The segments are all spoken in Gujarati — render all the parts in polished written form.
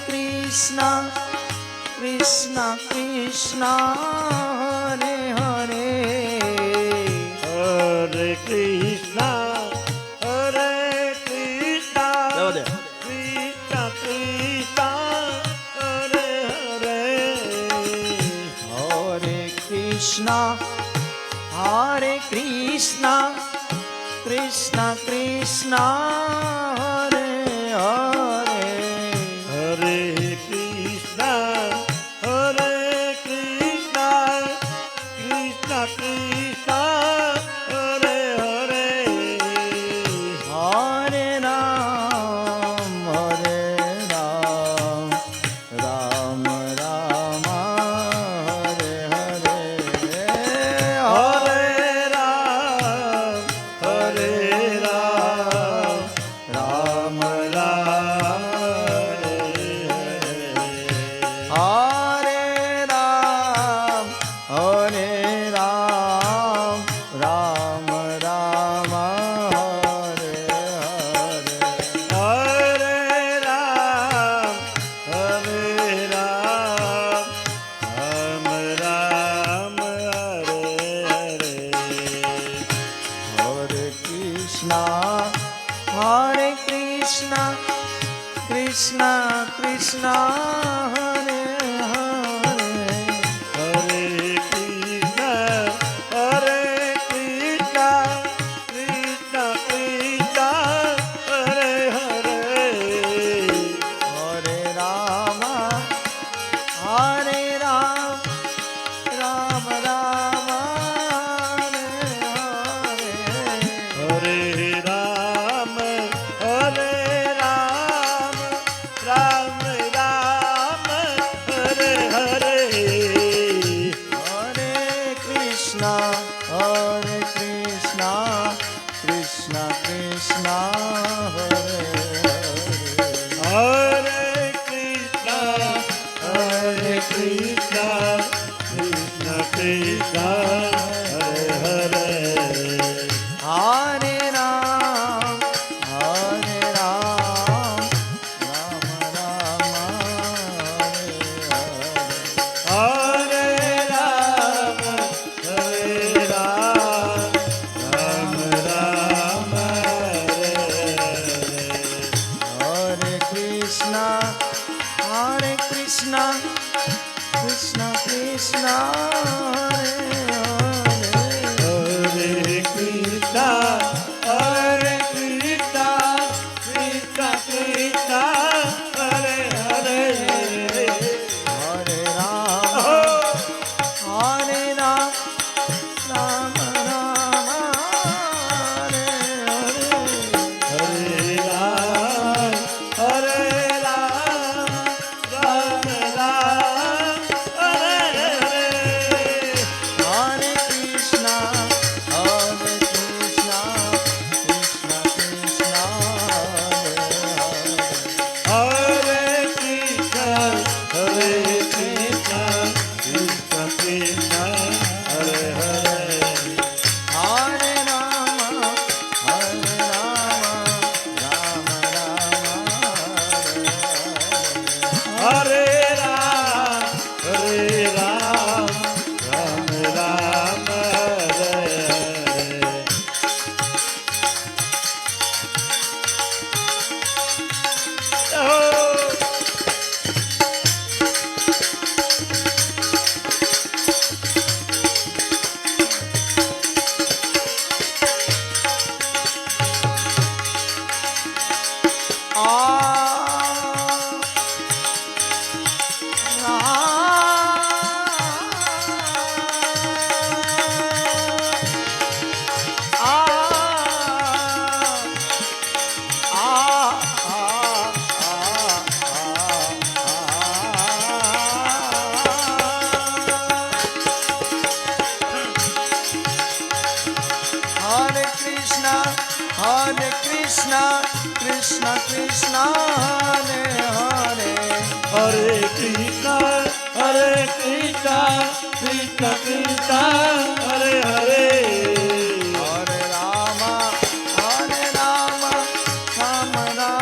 Krishna Krishna Krishna Hare Hare Hare Krishna Hare Krishna Krishna Krishna Hare Hare Hare Krishna Krishna Krishna Hare Hare Hare Krishna Hare Krishna Krishna Krishna Hare Hare Hare Ram Ram Ram Hare Hare Hare Ram Hare Ram Ram Ram Hare Hare Hare Ram Ram Ram Hare Hare Hare Ram Hare Ram Ram Ram Hare Hare Hare Krishna Krishna Krishna Hare Hare Hare Krishna Hare Krishna Krishna Krishna Hare Hare Hare Rama Rama Rama Hare Hare Hare Ram Hare Ram Ram Ram Hare Hare Hare Krishna Krishna Krishna Hare Hare Hare Krishna Hare Krishna Krishna Krishna Hare Hare Hare Ram Rama Rama Hare Hare Hare Ram Ram Ram Hare Hare Hare Krishna Krishna Krishna Hare Hare Hare Krishna Hare Krishna Krishna Krishna Hare Hare Hare Ram Rama Rama Hare Hare Hare Ram Hare Ram Ram Ram Hare Hare Hare Krishna Krishna Krishna Hare Hare Hare Krishna Krishna Krishna Hare Hare Hare Rama Rama Rama Hare Hare Ram Ram Ram Hare Hare Oh Krishna Krishna Krishna Hare Hare Hare Krishna Krishna Krishna Hare Hare Hare Rama Rama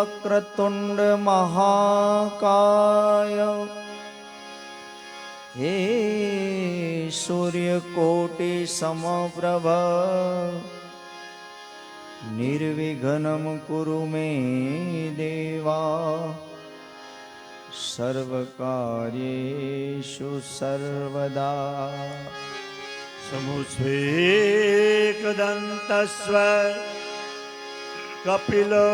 Vakratunda महाकाय हे सूर्यकोटि समप्रभ निर्विघ्नं कुरु मे देवा सर्वकार्येषु सर्वदा समुस्वेकदन्तस्व कपिलो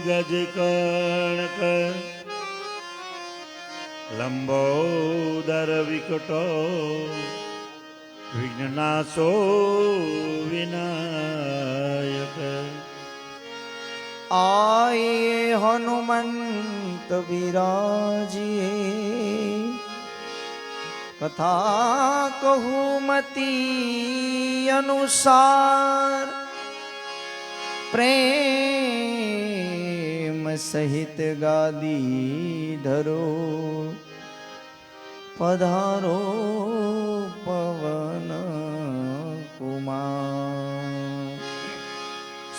गजकर्णक लंबोदर विकटो विघ्ननाशो विनायक आए हनुमंत विराजिए कथा कहूँ मति अनुसार प्रेम सहित गादी धरो पधारो पवन कुमार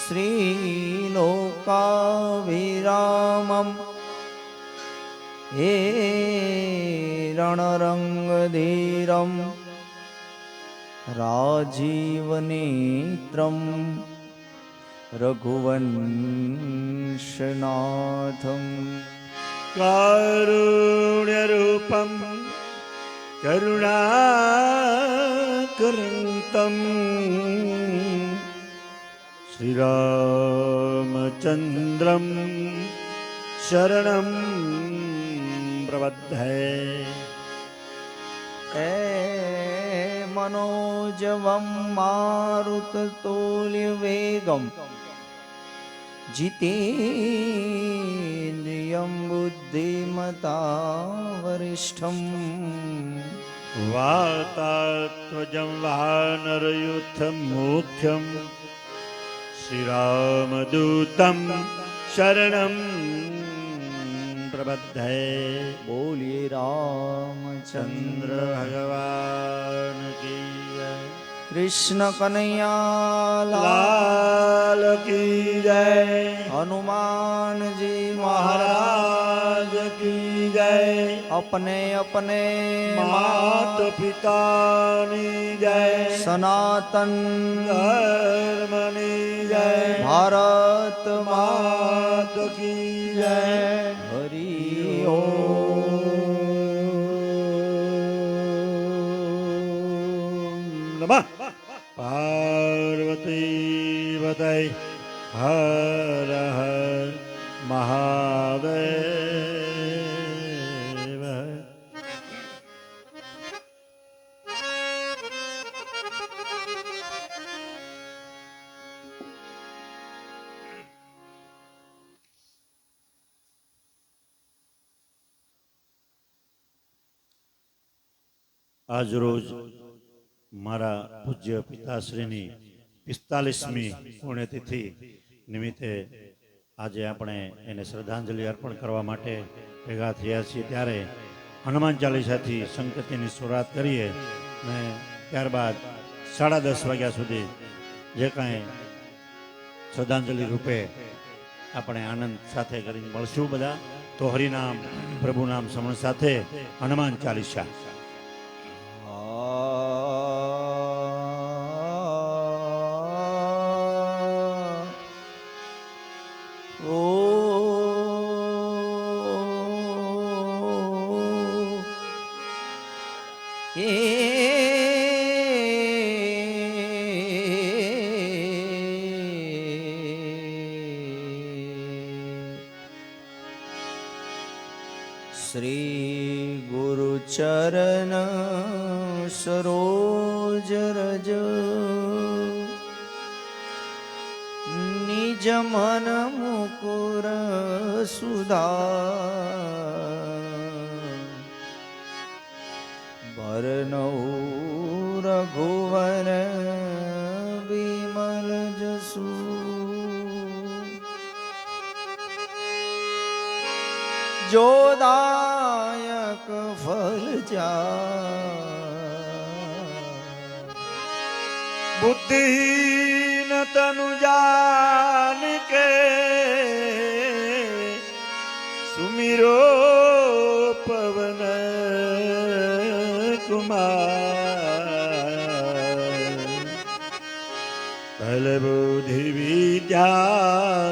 श्रीलोकाभिरामं हे रणरंगधीरं राजीवनेत्रं रघुवंशनाथं कारुण्यरूपं करुणाकरन्तं श्रीरामचन्द्रं शरणं प्रपद्ये ए मनोजवं मारुततुल्यवेगं जितेन्द्रियं बुद्धिमतां वातात्मजं वानरयूथमुख्यं श्रीरामदूतं शरणं प्रपद्ये बोलिए रामचंद्र भगवान की जय कृष्ण कन्हैया लाल की जय हनुमान जी महाराज की जय अपने अपने मात पिता नी जय सनातन धर्मनी जय भारत मात की जय हरि नमः पार्वती वतै हर हर महादेव આજ રોજ મારા પૂજ્ય પિતાશ્રીની 45મી પુણ્યતિથિ નિમિત્તે આજે આપણે એને શ્રદ્ધાંજલિ અર્પણ કરવા માટે ભેગા થયા છીએ ત્યારે હનુમાન ચાલીસાથી સંકતિની શરૂઆત કરીએ ને ત્યારબાદ 10:30 વાગ્યા સુધી જે કાંઈ શ્રદ્ધાંજલિ રૂપે આપણે આનંદ સાથે કરીને મળશું બધા તો હરિનામ પ્રભુ નામ સ્મરણ સાથે હનુમાન ચાલીસા श्री गुरु चरण सरोज रज निज मन मुकुर सुधा बरनौ रघुवर विमल जसु जोदायक फल जा बुद्धिहीन तनु जान के વીરો પવન કુમાર ભલ બુદ્ધિ વિદ્યા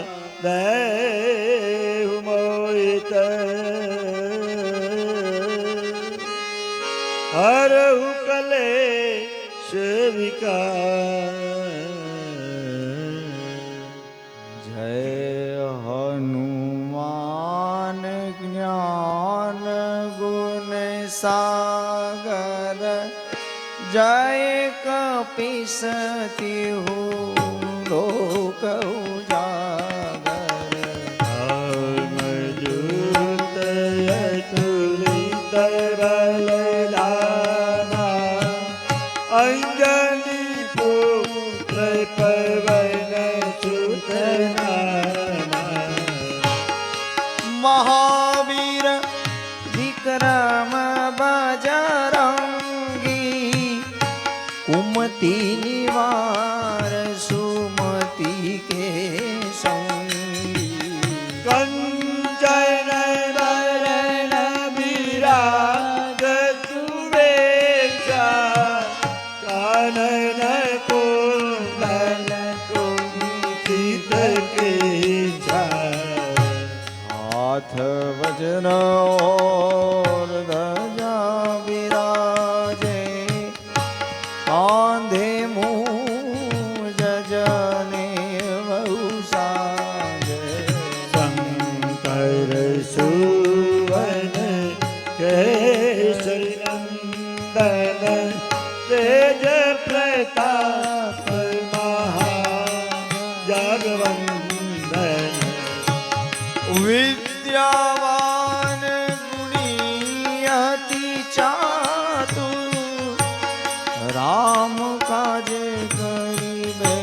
દેવ મોહિત હર કલે જય હનુમાન જ્ઞાન ગુણ સાગર જય કપિસતી હું લોક ઉજાગર અંજની પુત્ર પવન સુતના મહાવીર વિક્રમ બજરંગી કુમતિ નિવાર સુમતિ કે સંગી કંચન વરણ વિરાજ સુવેશા કાનન કુંડલ કુંઠિત કેશા હાથ વજ્ર ઓર ધજા વિરાજે કાંધે મૂજ જને વહુ સાજે શંકર સુવન કેસરી નંદન તેજ પ્રતાપ મહા જગવંદન વિદ્યાવાન ગુણી અતિ ચાતુર રામ કાજે કરીબે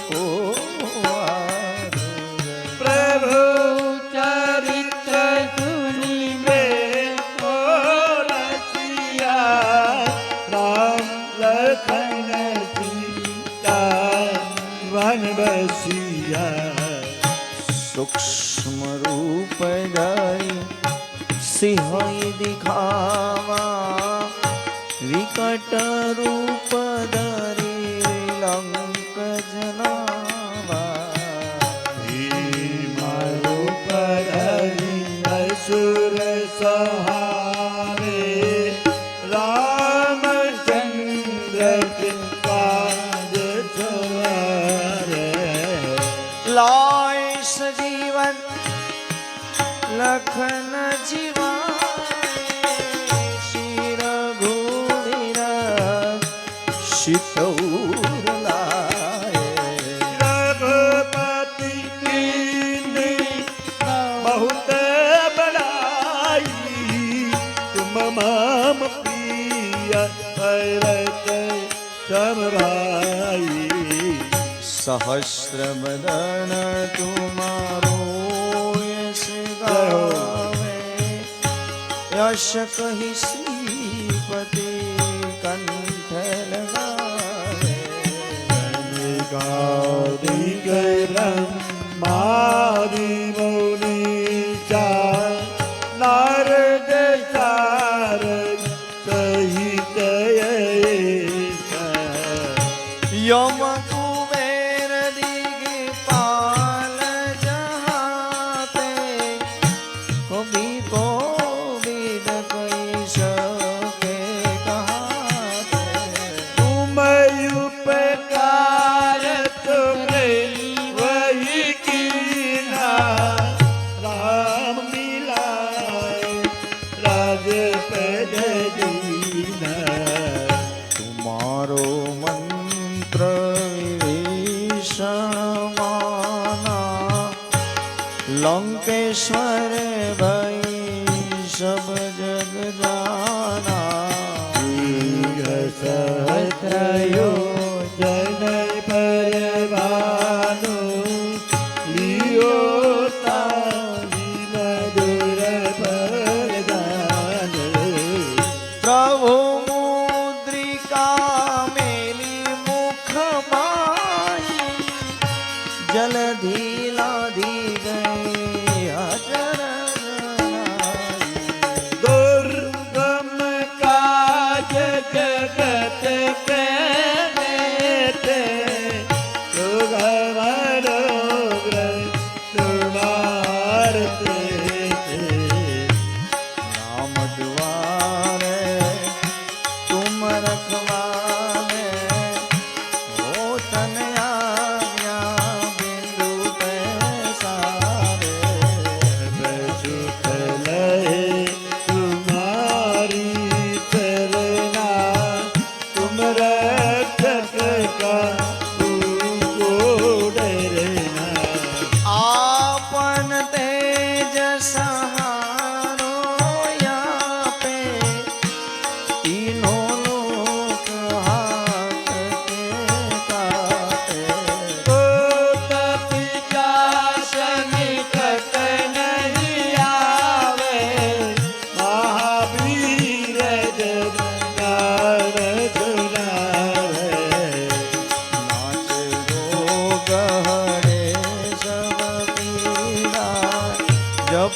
કો પ્રભુ ચરિત્ર સુનિબે કો રસિયા રામ લખન સીતા વન બસિયા સૂક્ષ્મ રૂપ ધરી સિંહ દિખાવા વિકટ રૂપ ધરી લંક જનાવા અસુર સહારે રામચંદ્ર કે કાજ સવારે લાય સજીવન લખન જીવાય શ્રી રઘુવીર શિતૌર લાય रघुपति कीन्ही बहुत बड़ाई तुम मम प्रिय भरत सम भाई सहस्र बदन तुम्हारो यश गावे यश कहि श्रीपति कंठ लगावे गादिक ब्रह्मादि मुनीचा नारद सारद सहित यम कुबेर दिगपाल जहाते कवि कोविद कहि सके कहाते तुम उपकार तुमरे वही कीना राम मिलाए राजपद दीना तुम्हारो मंत्र विभीषण माना लंकेश्वर भई सब जग जाना सहस्रयो जन परवानो लियो तारी मधुर परदान प्रभु मुद्रिका मेली मुख माई जलधि लाधी गए अजर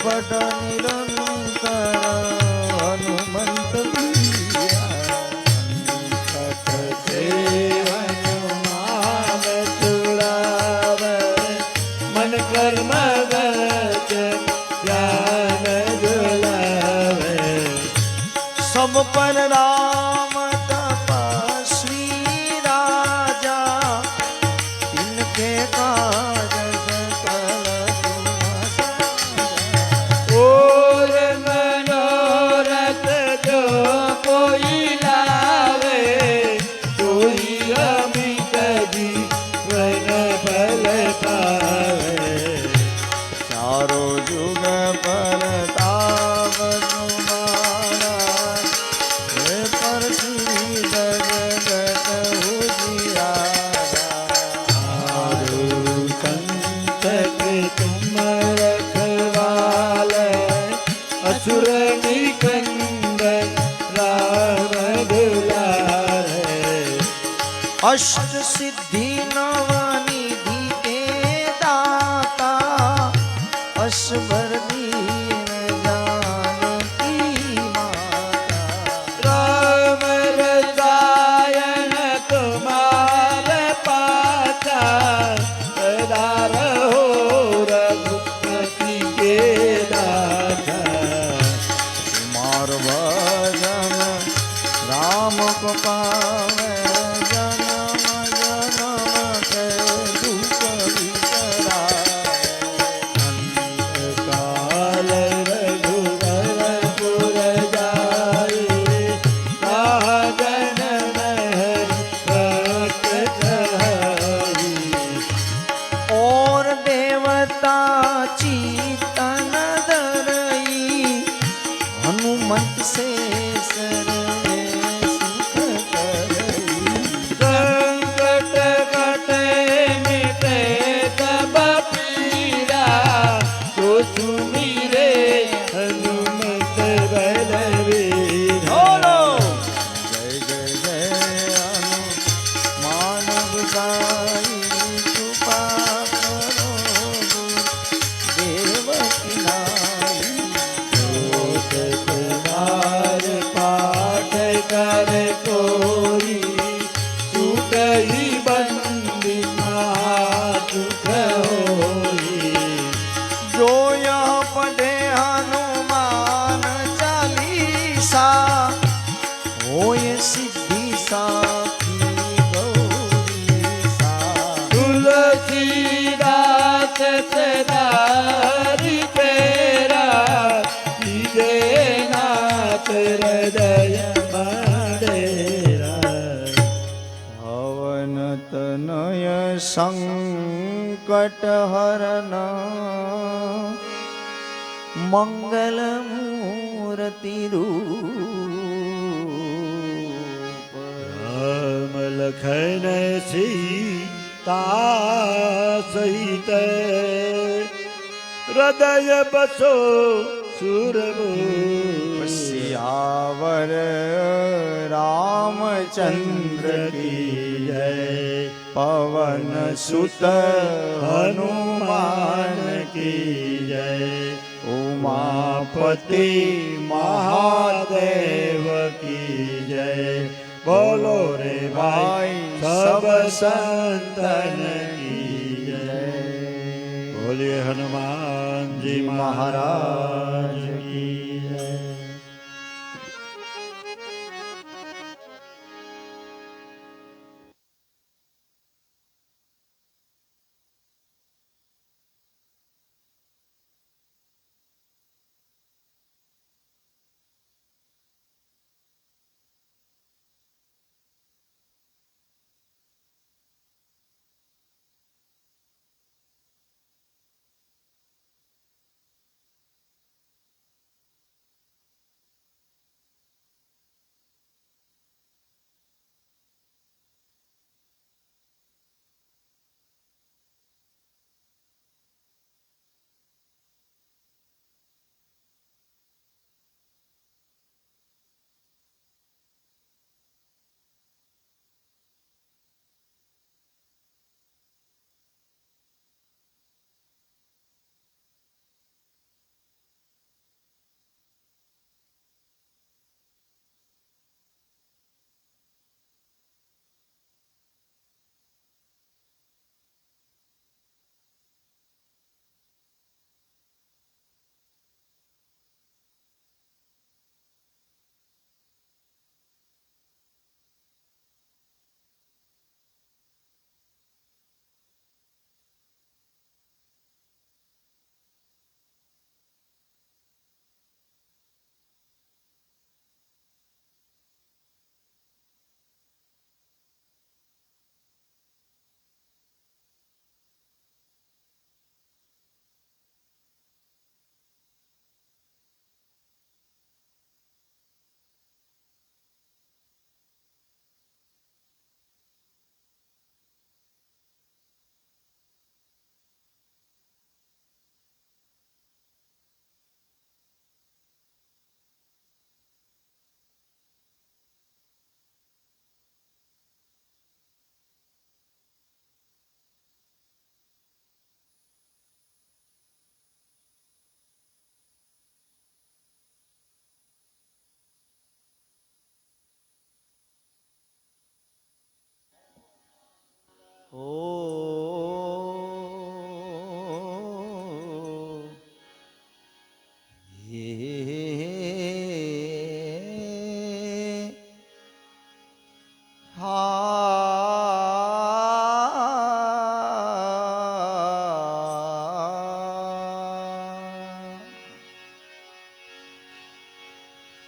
પટ નિરંતર હનુમંત વીરા. હનુમાન ચુડાવે મન કર્મ ધ્યાન ડોલાવે. સબ પર રામ તપસ્વી રાજા ઇનકે કાજ સકલ ગુણ સાજા. ઓર મનોરથ જો કોઈ લાવે કોઈ અમિત જીવન ફલ પાવે. ચારો જુગ પરતાપ તમારા હે પરથી જગત ઉજિયારા. સંતક તુમ રખવાલે અસુર નિકંદ રામ દુલારે. અષ્ટ સિદ્ધિ નવ નિધિ કે દાતા અસબર દીન જાનકી માતા. રામ રસાયણ તુમાર પાછા સદા રહો રઘુપતિ કે દાતા. માર ભજન રામ કો પાવે જન્મ જન્મ કે દુઃખ વિસરાય. કાલ રઘુવરપુર જાય સાજન મહેર ભક્ત કહાવી. और देवता चीतन धरई हनुमंत से सर्वे सुख करई. સંકટ કટે મિટે તબ પીડા તો સુમીરે હનુમત બલવીરા. बोलो जय जय जय हनुमान गोसाई कृपा करो देवकी नाई. તમાર પાઠ કરે કોઈ છૂટઈ બંદી સુખ હોઈ. जो यह पढ़े हनुमान चालीसा होय सिद्धि साखी गौरीसा. તુલસીદાસ સદારી તેરા કીજે નાથ હૃદય માડેરા. હવન તનય સંકટ હરન મંગલ મૂર્તિ રૂપ. રામ લખન સીતા સહિત હૃદય બસો સુરભૂ. सियावर रामचंद्र की જય पवन सुत हनुमान કી જય. उमापति મહાદેવ કી જય. બોલો રે ભાઈ સબ સંતન કી જય. બોલીએ હનુમાનજી મહારાજ કી જય.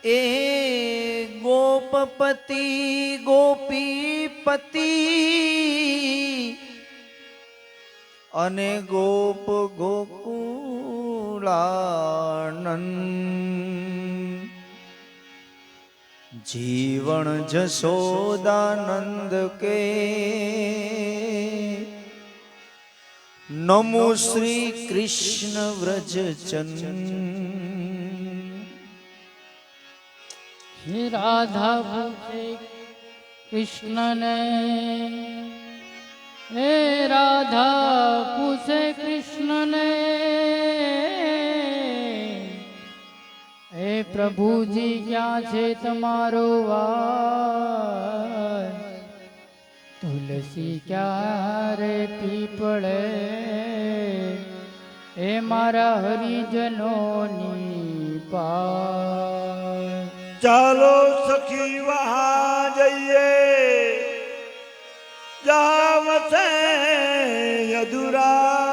એ ગોપપતિ ગોપીપતિ અને ગોપ ગોકુળાનંદ જીવન જશોદાનંદ કે નમો શ્રી કૃષ્ણ વ્રજચંદ હે રાધા પૂછે કૃષ્ણ ને હે રાધા પૂછે કૃષ્ણ ને હે પ્રભુજી ક્યાં છે તમારો વાર તુલસી ક્યારે પીપળે હે મારા હરિજનોની પાર ચાલો સખી વહા જઈએ જાવ છે અધુરા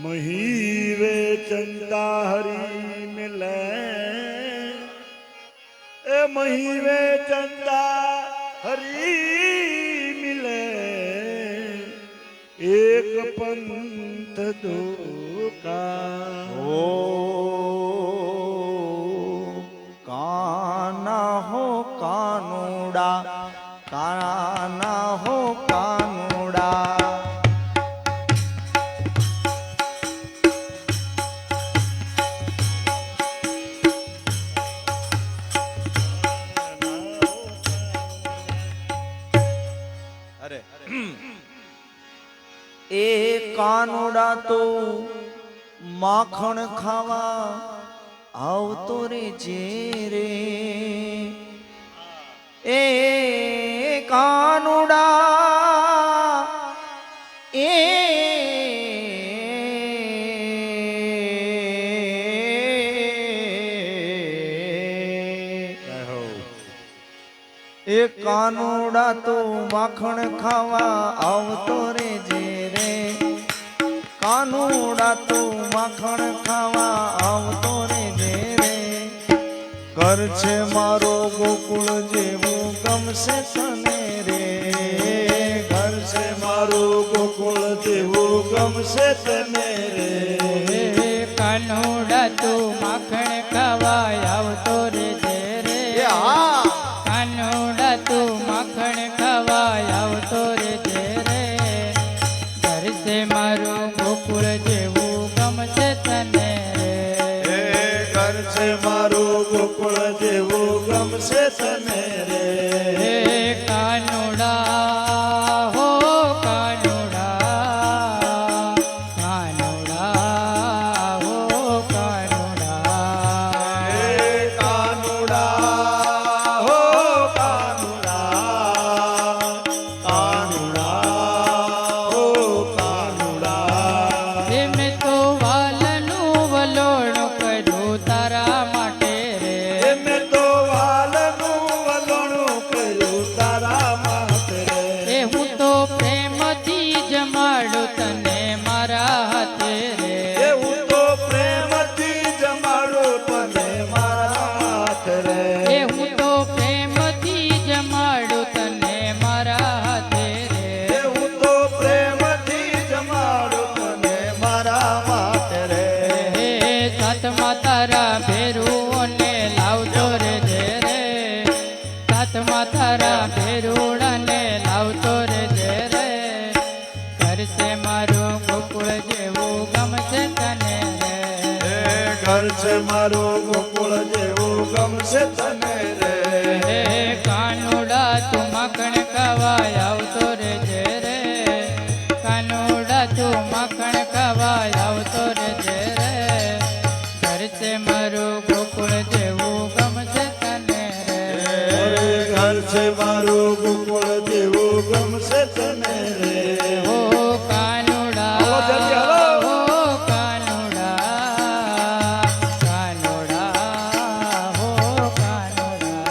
મહીવે ચંદા હરી મિલે એ મહીવે ચંદા હરી મિલે એક પંથ દો કા કાના હો કાનુડા કાના હો કાનુડા અરે એ કાનુડા તો માખણ ખાવા આવતો રે જે રે એ કાનુડા એ કાનુડા તો માખણ ખાવા આવતો રે જે રે કાનુડા તો માખણ ખાવા આવતો રે જે રે ઘર છે મારો ગોકુળ જેવું ગમશે તને રે ઘર છે મારું ગોકુળ જેવું ગમશે તને રે કાનુડા તું માખણ ખાવા આવતો રે જે રે કાનુડા તું માખણ ખાવા આવતો રે જે રે ઘર છે મારું ગોકુળ જેવું ગમશે તને રે ઘર છે મારું ગોકુળ જેવું ગમશે તને રે કાનુડા હો કાનુડા કાનુડા હો કાનુડા કાનુડા હો કાનુડા કાનુડા હો કાનુડા મેં તો વાલનું વલોણું કર્યું તારા માટે રે મેં તો વાલનું વલણું કર્યું તારા માટે રે એ હું તો પ્રેમથી જમાડું તને મારા હાથે રે એવું તો પ્રેમથી જમાડો તને મારા હાથ રે એ હું તો પ્રેમથી જમાડું તને મારા હાથે રે એવું તો પ્રેમથી જમાડો તને મારા માટે રે હે સાતમા તારા ભેરુઓને લાવતો રે જે રે સાતમા તારા ભેરુડાને લાવતો રે જે રે ઘર છે મારું ગોકુળ જેવું ગમશે તને રે ઘર છે મારું ગોકુળ જેવું ગમશે તને રે હે કાનુડા તું માખણ ખાવા આવતો રે જે રે કાનુડા તું માખણ ખાવા આવતો રે જે રે ઘર છે મારું ગોકુળ જેવું ગમશે તને રે ઘર છે મારું ગોકુળ જેવું ગમશે તને રે હો કાનુડા હલો, જલ્દી હલો. હો કાનુડા કાનુડા હો કાનુડા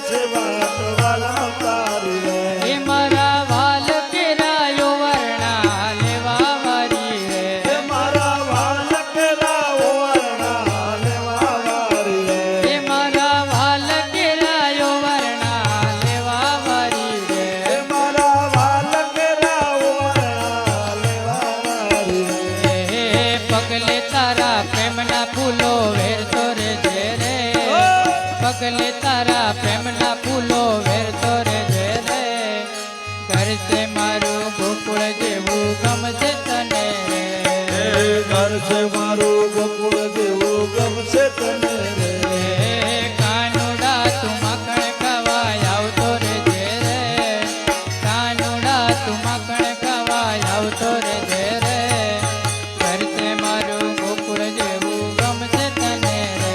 છે વાત વાલા તારી રે એ મારા વાલ કેરાયો વર્ણા લેવા વારી રે એ મારા વાલ કેરાઓ વર્ણા લેવા વારી રે એ મારા વાલ કેરાયો વર્ણા લેવા વારી રે એ મારા વાલ કેરાઓ વર્ણા લેવા વારી રે હે પગલે તારા પ્રેમના ફૂલો વેરતો રે જે રે પગલે તારા પ્રેમના ફૂલો વેરતો રે જે રે ઘર છે મારું ગોકુળ જેવું ગમશે તને રે ઘર છે મારું ગોકુળ જેવું ગમશે તને રે કાનુડા તું માખણ ખવાય આવતો રે જે રે કાનુડા તું માખણ ખવાય આવતો રે જે રે ઘર છે મારું ગોકુળ જેવું ગમશે તને રે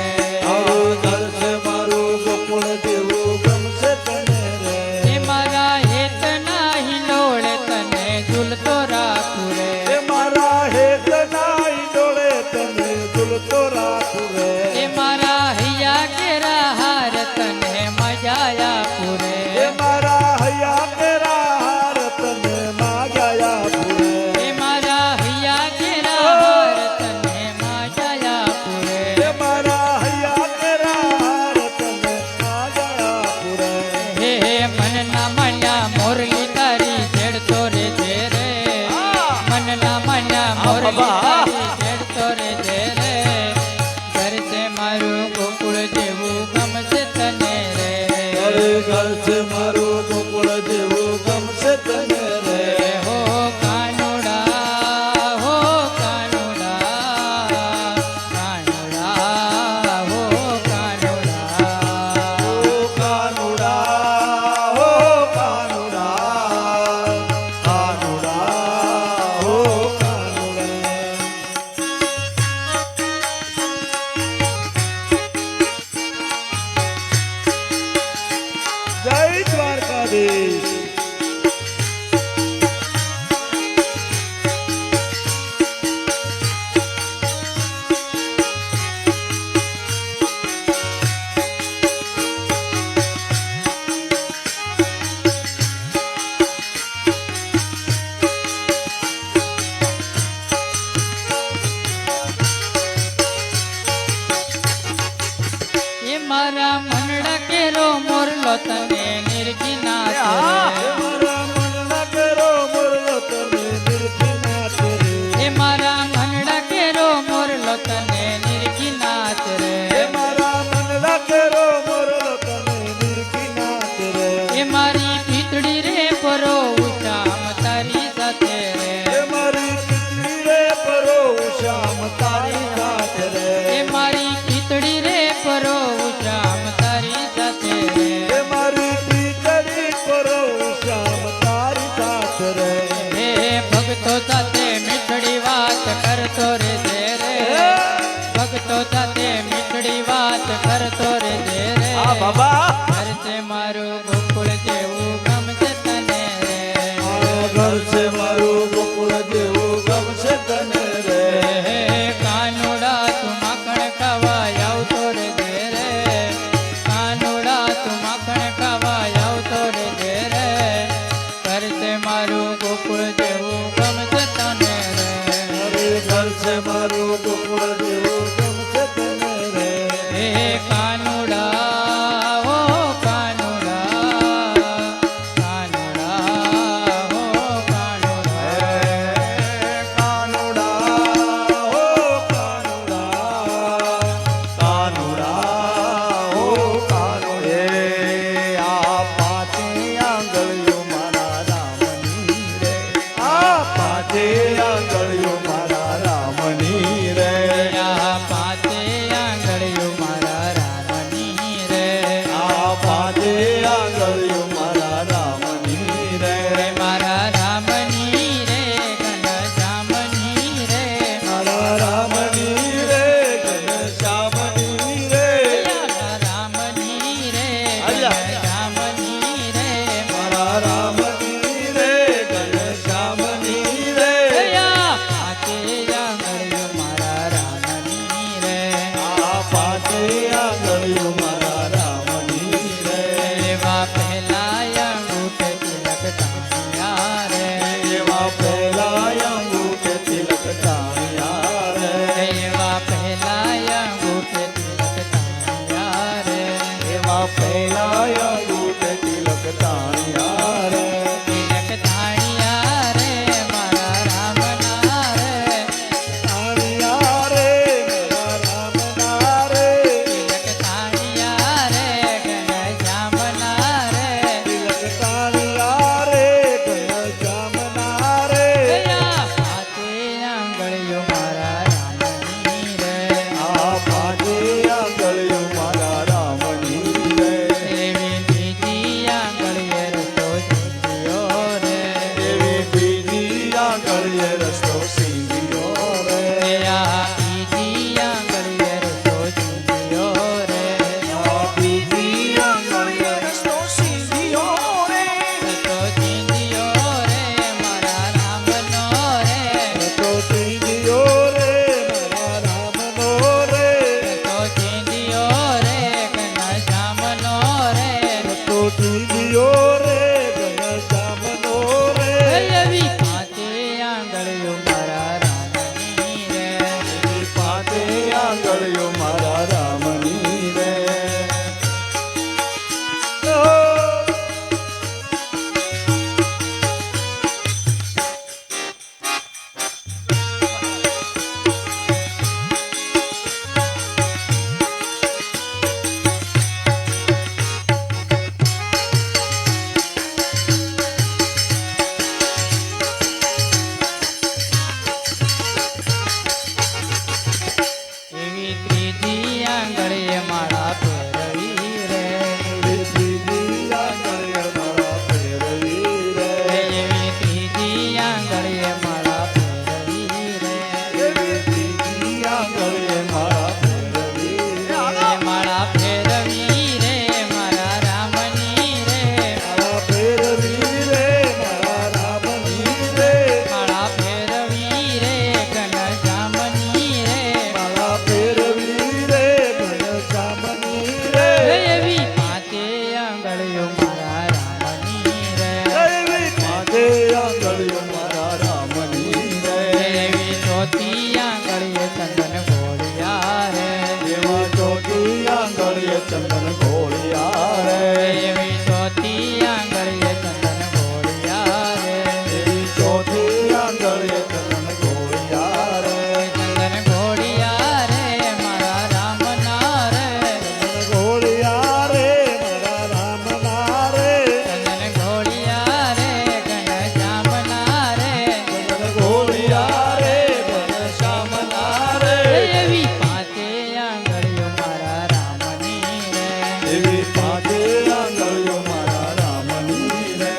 ઘર છે મારું ગોકુળ જેવું ગમશે તને રે એ મારા હેતના હિંડોળે તને ઝૂલતો રાખું રે એ મારા હેત નાઈ ડોળે તને ઝૂલતો રાખું રે એ મારા હૈયા કેરા હાર તને મજા આપું રે એ મારા હૈયા કેરા હાર તને માગ્યા પૂરે એ મારા હૈયા કેરા હાર તને મજા આપું રે એ મારા હૈયા કેરા હાર તને માગ્યા પૂરે હે મનના મના મોરલી તારી છેડતો રે જે રે મનના મના મોરલી તારી છેડતો રે જે રે ઘર છે મારું ગોકુળ જેવું ગમશે તને રે ઘર છે મારું ગોકુળ જેવું ગમશે તને રે હો કાનુડા હો કાનુડા કાનુડા હો કાનુડા ઓ કાનુડા હો કાનુડા કાનુડા હો કાનુડા જય દ્વારકાધીશ એ મારા મનડા કેરો મોરલો તને નિર્ગિના એ મારા મનના કેરો મોરલો તને નિર્ખીનાથ રે એ મારા મનડા કેરો મોરલો તને નિર્ગિનાથ રે એ મારા મનના કેરો મોરલો તને નિર્ખીનાથ રે એ મારી પીતળી રે પરો ઉષામ તારી સાથે રે એ મારી પીતળી રે પરો શ્યામ તારી સાથે રે એ મારી પીતળી રે પરો ઉષામ તારી સાથે રે એ મારી પીતળી પરો શ્યામ તારી સાથે રે હે ભક્તો સાથે મીઠડી વાત કરતો રે જે રે ભક્તો સાથે મીઠડી વાત કરતો રે જે રે બાબા ઘર છે મારું ગોકુળ જેવું ગમશે તને રે ઘર છે મારું ગોકુળ જેવું ગમશે તને રે હે કાનુડા તું માખણ ખવાય આવતો રે જે રે કાનુડા તું માખણ ખવાય આવતો રે જે રે ઘર છે મારું ગોકુળ જેવું ગમશે તને રે ઘર છે મારું ગોકુળ જેવું ગમશે તને રે હે કાનુડા કૈલાય અંગૂઠે તિલક તાણ્યા રે તિલક તાણિયા રે મારા રામના રે તાણ્યા રે મારા રામના રે તિલક તાણિયા રે ઘનશ્યામના રે તિલક તાણ્યા રે ઘનશ્યામના રે ગયા પાતે આંગળીઓ મારા રામની રે આ પાંચે આંગળીઓ મારા રામની રે એવી બીજી આંગળીએ રસ્તો ચૂંટ્યો રે એવી બીજી આંગળીએ રસ્તો સીંધ્યો રે ગયા બીજી આંગળીએ રસ્તો ચૂંટ્યો રે આ બીજી આંગળીએ રસ્તો સીંધ્યો રે રસ્તો ચીંધ્યો રે મારા રામનો રે રસ્તો સીંધ્યો રે મારા રામનો રે રસ્તો ચીંધ્યો રે ઘનશ્યામનો રે રસ્તો સીંધ્યો રે ઘનશ્યામનો રે એવી પાંચે આંગળીઓ મારા રામની રે એવી પાંચે આંગળીઓ મારા રામની રે એવી ત્રીજી આંગળીએ માળા ફેરવી રે એવી ત્રીજી આંગળીએ મારા ફેરવી રે એવી ત્રીજી આંગળીએ માળા ફેરવી રે એવી ત્રીજી આંગળીએ મારા ફેરવી રે માળા ફેરવી રે મારા રામની રે મારા ફેરવી રે મારા રામની રે માળા ફેરવી રે ઘનશ્યામની રે મારા ફેરવી રે ઘનશ્યામની રે એવી પાંચે આંગળીઓ મારા રામની રે એવી પાંચે આંગળીઓ મારા રામની રે એવી ચોથી આંગળીએ ચંદન ઘોડિયા રે એવા ચોથી આંગળીએ ચંદન ઘોડિયા રે એવી ચોથી આંગળીએ ચંદન ઘોડિયા રે એવી ચોથી આંગળીએ ચંદન ઘોડિયા રે ચંદન ઘોડિયા રે મારા રામના રે ચંદન ઘોડિયા રે મારા રામના રે ચંદન ઘોડિયા રે ઘનશ્યામના રે ચંદન ઘોડિયા રે ઘનશ્યામના રે એવી પાંચે આંગળીઓ મારા રામની રે એવી પાંચે આંગળીઓ મારા રામની રે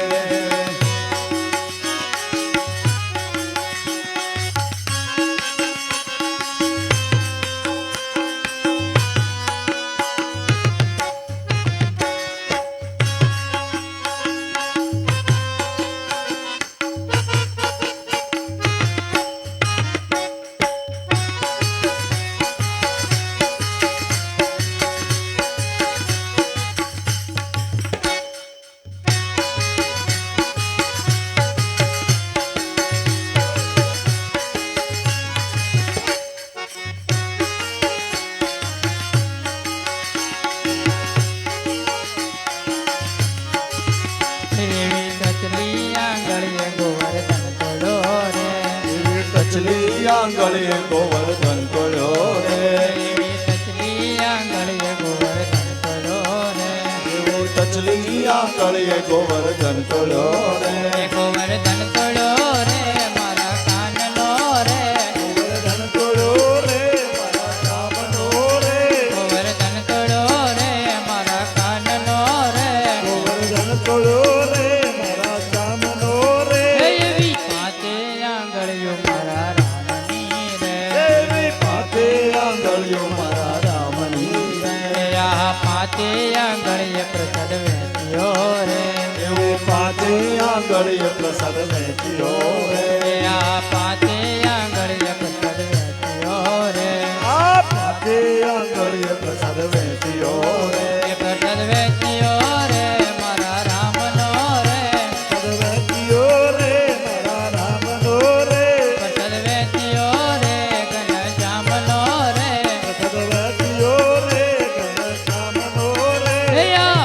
એવી કચલી આંગળીએ ગોવર્ધન તોડો રે એવી કચલી આંગળીએ ગોવર્ધન તોડ્યો રે એવી કચલી આંગળીએ ગોવર્ધન તોડો રે એવી કચલી આંગળીએ ગોવર્ધન તોડ્યો રે ગોવર્ધન તોડો રે મારા કાનનો રે ગોવર્ધન તોડ્યો રે મારા રામનો રે ગોવર્ધન તોડો રે મારા કાનનો રે ગોવર્ધન તોડ્યો રે મારા રામનો રે એવી પાંચે આંગળીઓ મારા રામની રે એવી પાંચે આંગળીઓ મારા રામની રે આ પાંચે આંગળીએ પ્રસાદ વેચ્યો રે એવી પાંચે આંગળીએ પ્રસાદ વહેંચ્યો રે આ પાંચે આંગળીએ પ્રસાદ વેચ્યો રે આ પાંચે આંગળીએ પ્રસાદ વહેંચ્યો રે એ પ્રસાદ વેચ્યો રે મારા રામનો રે પ્રસાદ વહેંચ્યો રે મારા રામનો રે પ્રસાદ વેચ્યો રે ઘનશ્યામનો રે પ્રસાદ વહેંચ્યો રે ઘનશ્યામનો રે આ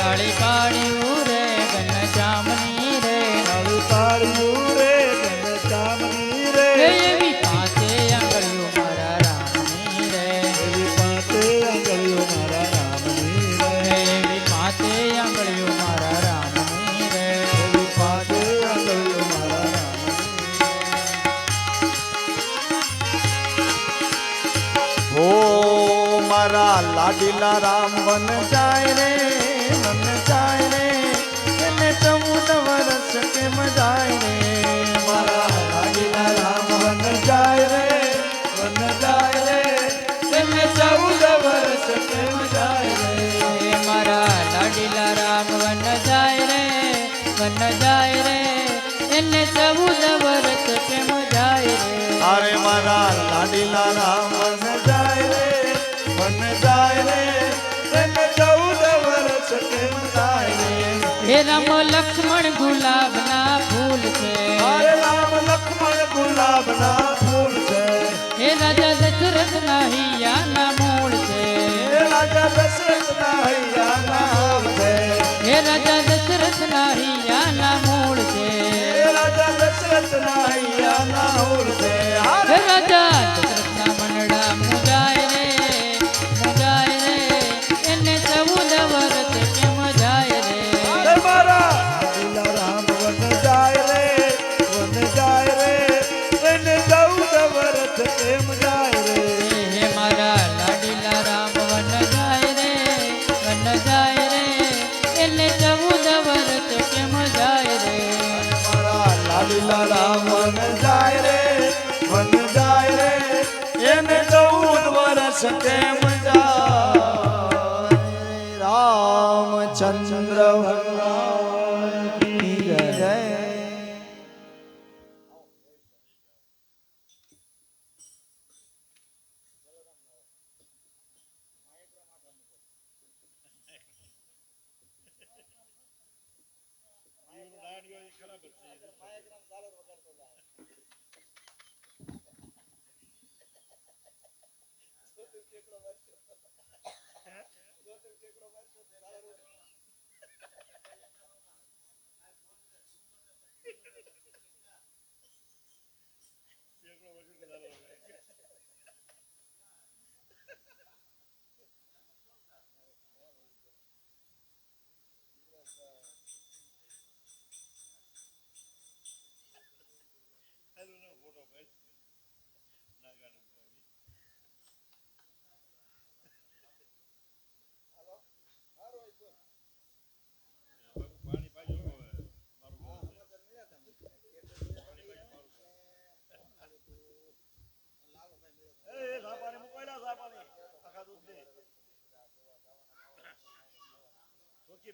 તાળી પાડ્યું રે ઘનશ્યામની રે તાળી પાડ્યું રે ઘનશ્યામની રે એવી પાંચે આંગળીઓ મારા રામની રે એવી પાંચે આંગળીઓ મારા રામની રે એવી પાંચે આંગળીઓ મારા રામની રે એવી પાંચે આંગળીઓ મારા રામની હો મારા લાડીલા રામ વન જાય રે વન જાય રે એને 14 વર્ષ કેમ જાય રે મારા લાડીલા રામ વન જાય રે વન જાય રે તેને 14 વર્ષ કેમ જાય રે મારા લાડીલા રામ વન જાય રે વન જાય રે એને 14 વર્ષ કેમ જાય રે અરે મારા લાડીલા રામ વન જાય રે વન જાય રે તેને 14 વર્ષ કેમ જાય રે હે રામ લક્ષ્મણ ગુલાબના ફૂલ છે હરે રામ લક્ષ્મણ ગુલાબના ફૂલ છે હે રાજા દશરથના હૈયાના મૂળ છે હે રાજા દશરથના હૈયાના મૂળ છે હે રાજા દશરથના હૈયાના મૂળ છે હે રાજા દશરથના હૈયાના મૂળ છે હે રાજા દશરથના મનડા મુજાય રે એને 14 વર્ષ કેમ જાય રે હે મારા લાડીલા રામ વન જાય રે વન જાય રે તેને 14 વર્ષ કેમ જાય રે હે મારા લાડીલા રામ વન જાય રે એને 14 વર્ષ કેમ જાય રે મારા લાડીલા રામ વન જાય રે વન જાય રે એને 14 વર્ષ કેમ જાય રામચંદ્ર ભગવાન કી જય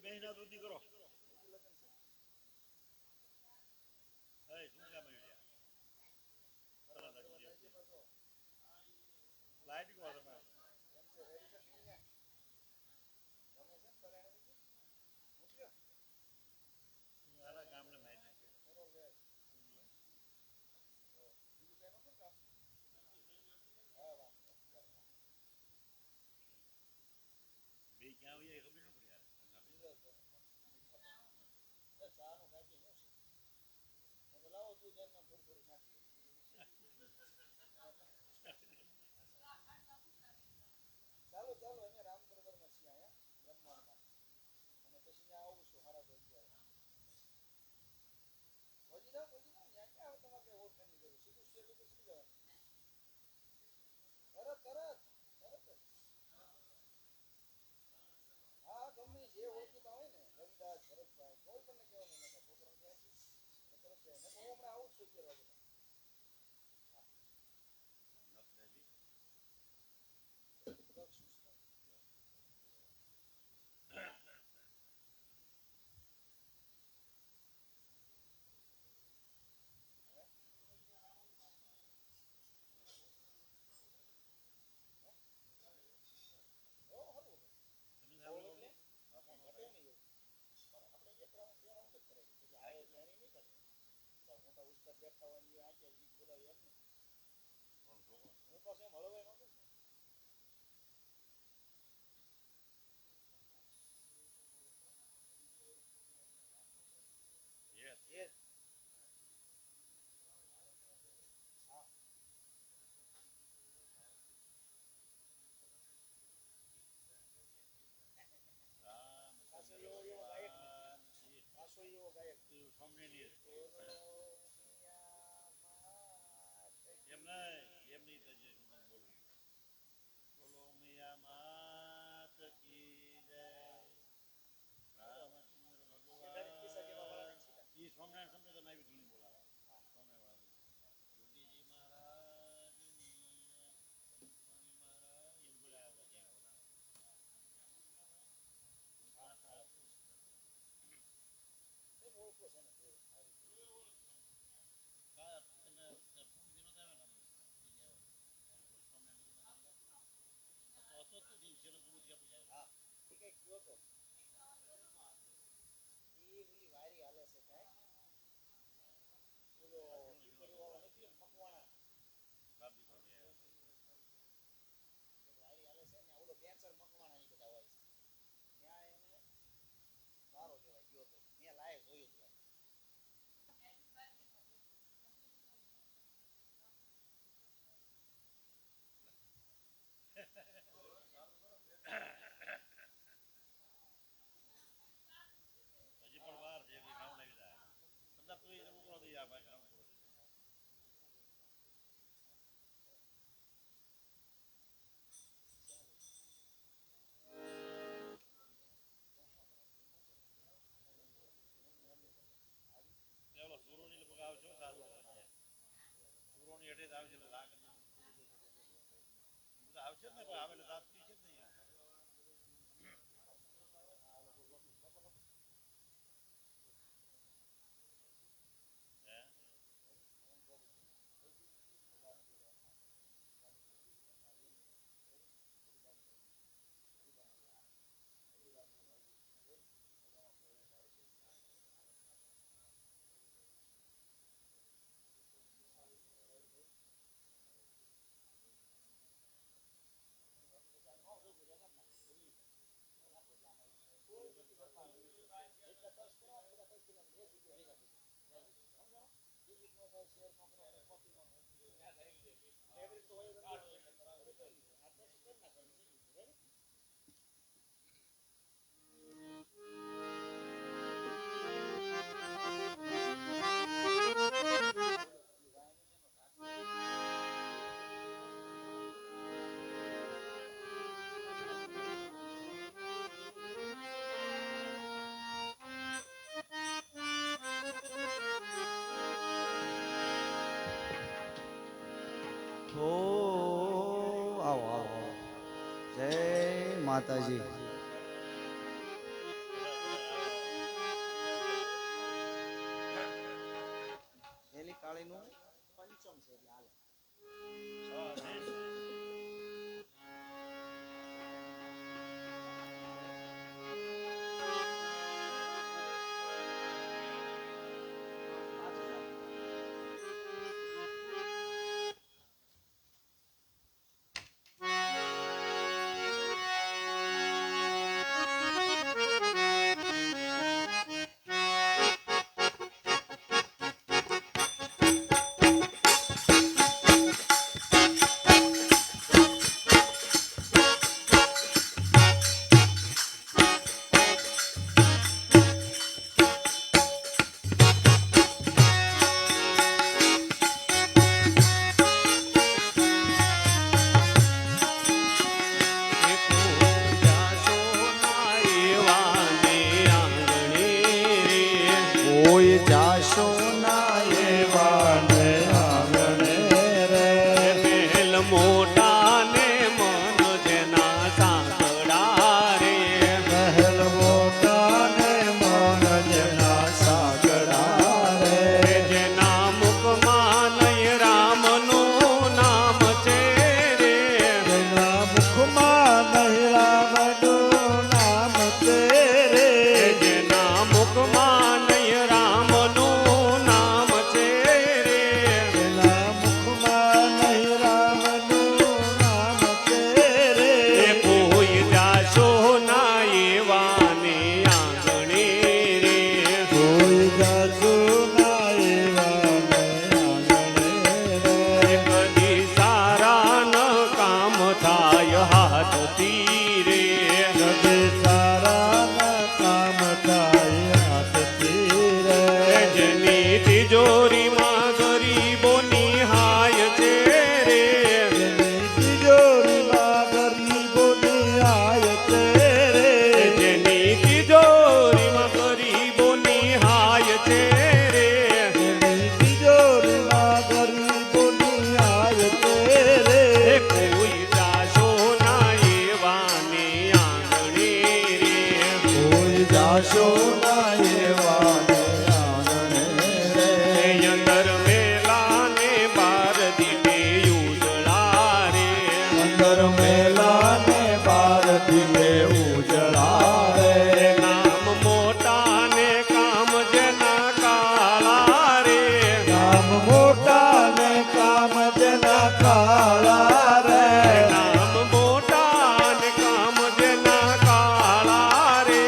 બેહીના દૂધની કરો લાઈટ કો તમે મારા ગામને મારી નાખ્યો બે ક્યાં આવીએ ખબર ન પડી સ્વામિનારાયણ એમ નહીં થશે હું તમને બોલું બોલો મિયા માત કી જય રામચંદ્ર ભગવાન ઈ સ્વામિનારાયણ સમજો તમે આવી ધૂણી બોલાવા સ્વામિનારાયણ યોગીજી મહારાજની સ્વામી મહારાજ એમ બોલાવ્યા છે હજી પણ વાર છે એટલે નામ નહીં જાય બધા તો એ ઉકળો થઈ જાય ભાઈ નામ પૂરો થઈ જાય પેલો સુરોની લગભગ આવશે સારું સુરોની હેઠે જ આવશે એટલે રાગ બધા આવશે ને પણ આવે એટલે રાત પી છે જ નહીં ઓ આવો આવો જય માતાજી એલી કાળીનું પંચમ છે એટલે હાલે જાશો ના એવાને આંગણે રે. અંદર મેલાને બાર દીપે ઉજળા રે. અંદર મેલા ને બાર દીપે ઉજળા રે. નામ મોટા ને કામ જેના કાળા રે. નામ મોટા ને કામ જેના કાળા રે. નામ મોટા ને કામ જેના કાળા રે.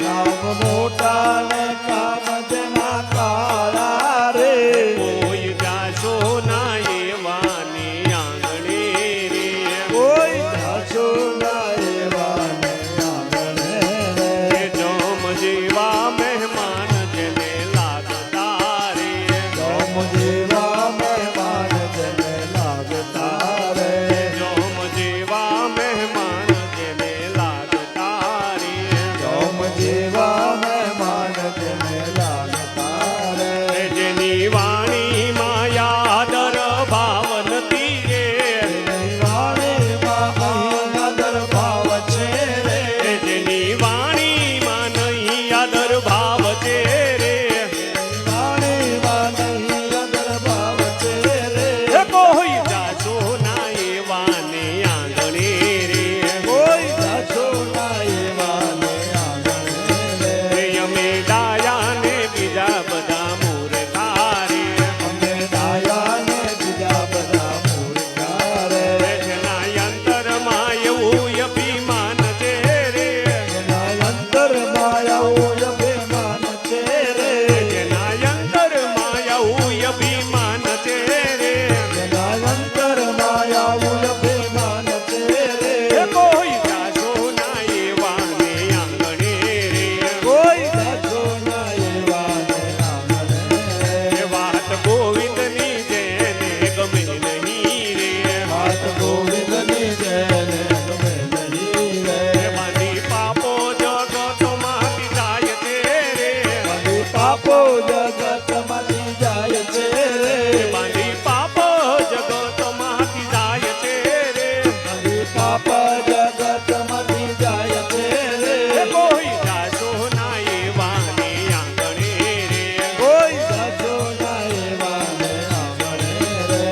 નામ મોટા ને કામ જેના કાળા રે. કોઈ જાશો ના એવાની આંગણે રે. કોઈ જાશો ના એવાને આંગણે રે. જોમ જેવા મહેમાન જેને લાગતા રે. જોમ જેવા મહેમાન જેને લાગતા રે. જોમ જેવા મહેમાન જેને લાગતા રે. જોમ જેવા મહેમાન જેને લાગતા રે. જેની વાણી માયાદર ભાવનતી રે. જેની વાણીમાં આદર ભાવ છે રે. જેની વાણીમાં નહીં આદર ભાવ છે રે. વાણીમાં નહીં આદર ભાવ છે રે. એ કોઈ જાશો ના એવાને આંગણે રે. કોઈ જાશો ના એવાને આંગણે રે. અમે ડાયા ને બીજા બધા મૂર્ખા રે. અમે ડાયા ને બીજા બધા મૂર્ખા રે. જેના અંતરમાં એવું અભિમાન છે રે. એના અંતરમાં આવું અભિમાન છે રે. જેના અંતરમાં એવું અભિમાન છે રે. એના અંતરમાં આવું અભિમાન છે રે. એ કોઈ જાશો ના એવાને આંગણે રે. કોઈ જાશો ના એવાને આંગણે રે. એ વાત ગોવિંદની જેને ગમે નહીં રે. વાત ગોવિંદની જેને ગમે નહીં રે. એમાંથી પાપો જગતમાંથી જાય છે રે. બધી પાપો જગતમાંથી જાય છે રે. એમાંથી પાપો જગતમાંથી જાય છે રે. બધી પાપ જગતમાંથી જાય છે રે. એ કોઈ જાશો ના એવાને આંગણે રે. કોઈ જાશો ના એવાને આંગણે રે.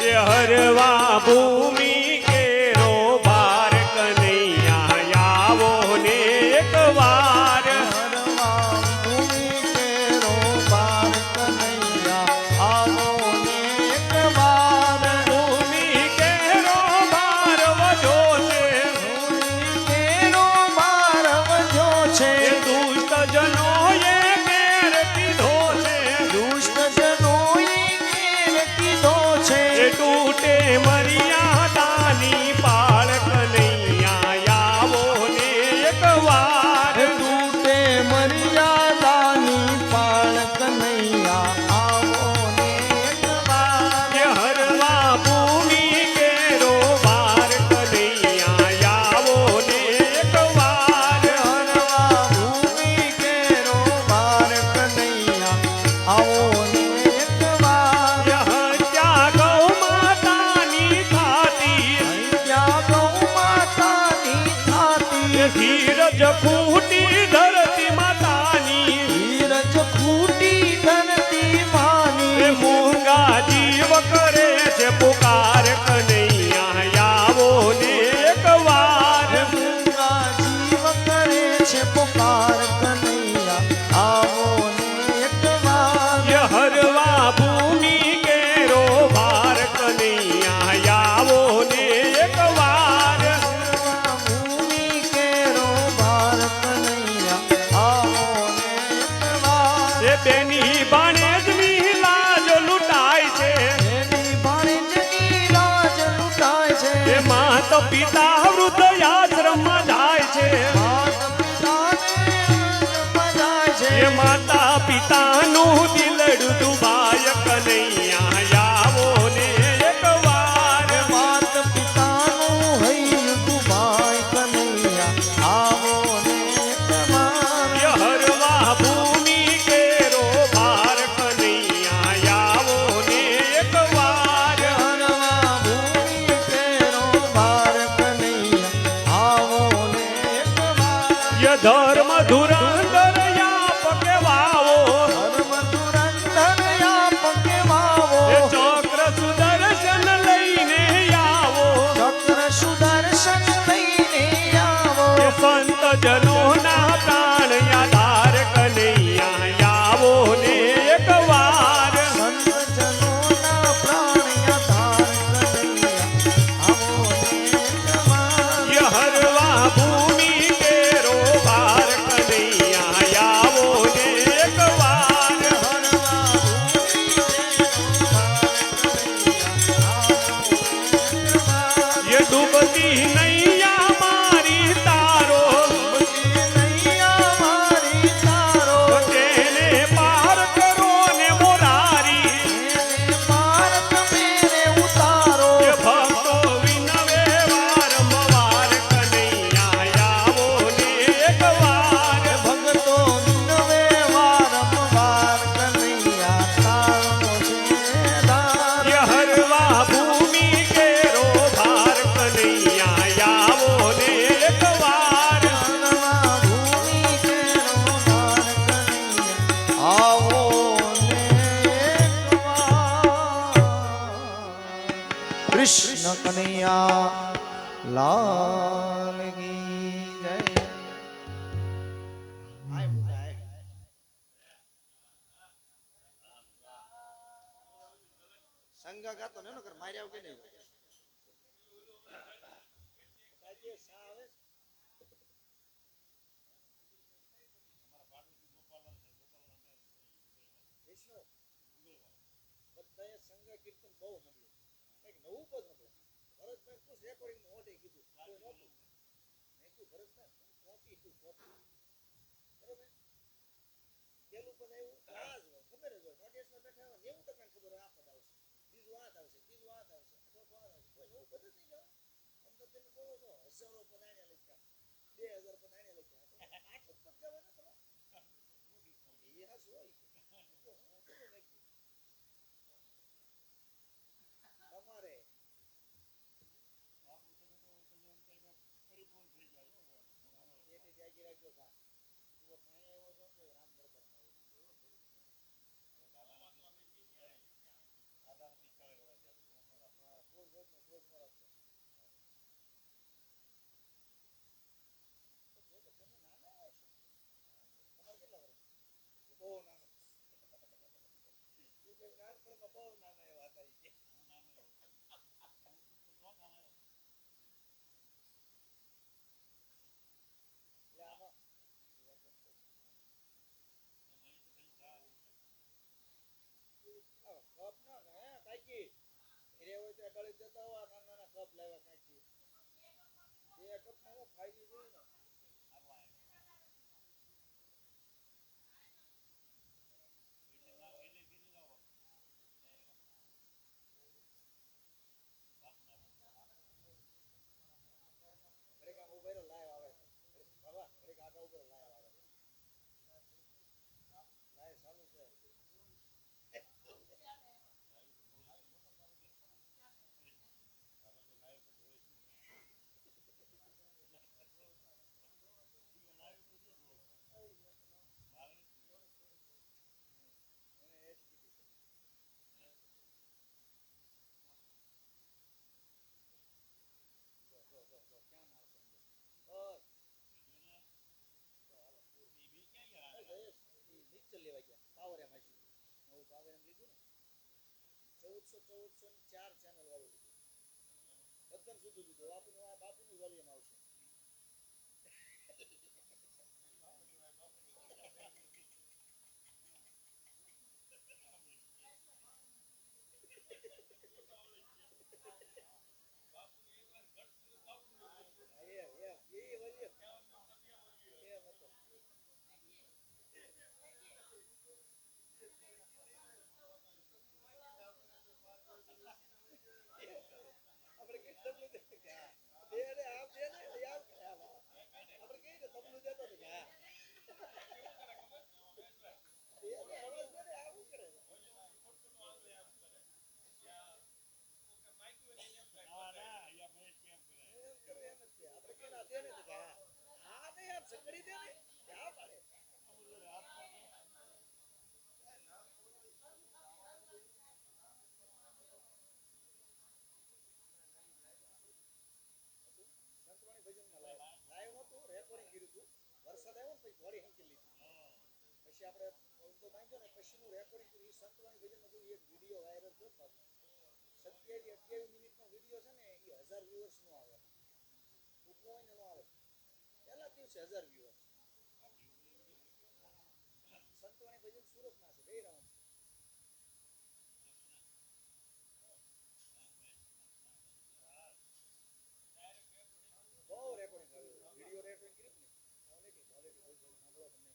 એ હરવા ભૂમિ કેરો બાર કનૈયા આવો ને એકવાર. હરવા ભૂમિ કેરો બાર કનૈયા આવો ને એકવાર. ભૂમિ કેરો બાર વધો છે. કેરો બાર વધ્યો છે. એ દુષ્ટ જનોએ ઘેર પીધો છે. દુષ્ટ જનોએ ઘેર કીધો છે. એ તૂટે મર્યાદાની પાળ કનૈયા આવો ને એકવાર. તૂટે મર્યાદાની પાળ કનૈયા આવો ને એકવાર. એ હરવા ભૂમિ કેરો બાર કનૈયા આવો ને એકવાર. હરવા ભૂમિ કેરો બાર કનૈયા આવો ને એકવાર. એ હત્યા ગૌ માતાની થાતી. ત્યાં ગૌ માતાની થાતી. એ ધીરજ ફૂટી ધરતી માતાની. ધીરજ ફૂટી ધરતી માની. એ મૂંગા જીવ કરે છે પુકાર કનૈયા આવો ને એકવાર. મૂંગા જીવ કરે છે પુકાર કનૈયા આવો ને એકવાર. એ હરવા ભૂમિ કેરો ભાર કનૈયા આવો ને એકવાર. ભૂમિ કેરો બાર કનૈયા આવો ને એકવાર. એ બેની ભાણેજની લાજ લૂંટાય છે. એની ભાણેજની લાજ લૂંટાય છે. એ માત પિતા વૃદ્ધ આશ્રમમાં જાય છે. માત પિતાને મજાય છે. એ માતા પિતાનું દિલડું દુભાય કનૈયા આવો ને એકવાર. માત પિતાનું હૈયું દુભાય કનૈયા આવો ને એકવાર. એ હરવા ભૂમિ કેરો ભાર કનૈયા આવો ને એકવાર. હરવા ભૂમિ કેરો બાર કનૈયા આવો ને એકવાર. ધર્મ ધુરંધર કૃષ્ણ કનૈયા લાલ કી જય. સંગા ગાતો ને કર માર્યા કે નહીં. બધાએ સંગા કીર્તન બહુ મળ્યું કંઈક નવું પદ હતું ભરતભાઈ પૂછ રેકોર્ડિંગ નું ઓટે કીધું કોઈ નહોતું મેં કીધું ભરતભાઈ 42 બરોબર પેલું પદ આવ્યું આ જ હોય ખબર જ હોય ઓડિયન્સમાં બેઠા હોય 90% ખબર હોય આ પદ આવશે બીજું આ જ આવશે ત્રીજું આ જ આવશે ચોથું આ જ આવશે કોઈ નવું પદ જ નહીં જવા આમ તો તમે બોલો છો હજારો પદ આને લખ્યા 2000 પદ આને લખ્યા આઠ જ પદ જવા ને તમે એ હા શું હોય તમારે પેટી જાગી રાખજો કા તું કાંઈ આવ્યો છો કે રામ દરબાર બહુ નાનો નાનપણમાં બહુ નાના એવા હતા કપ ના હે કાકી ઘરે હોય તો અડાળી દેતા હોય નાના નાના કપ લાવ્યા કાકી બે કપમાં હું ફાઈલી જોઈ ને ઘરે કામ ઉભેરો લાઈવ આવે બાબા ઘરે કાકા ઉભેરો લાઈવ આવે લાઈવ ચાલુ છે લેવા ગયા પાવર એમ આપ્યું નવું પાવર એમ લીધું ને 1400 ની 4 ચેનલ વાળું લીધું બધાને જુદું જુદું બાપુનું વોલ્યુમ આવશે વરસાદ આવ્યો ને પછી ઘોડી હંકી લીધી પછી આપણે તો માંગ્યો ને પછીનું રેકોર્ડિંગ કર્યું સંતવાણી ભજનનો કોઈ એક વિડીયો વાયરલ થયો બાબુ 27-28 મિનિટનો વિડીયો છે ને એ 1000 વ્યુઅર્સ નો આવે ટૂંકો હોય ને નો આવે પહેલા દિવસે 1000 વ્યુઅર્સ સંતવાણી ભજન સુરતના છે બે રાઉન્ડ બહુ રેકોર્ડિંગ કર્યું વિડીયો રેકોર્ડિંગ કર્યું ને ક્વોલિટી સાંભળો તમને સંતવાણી ભજન સુરતના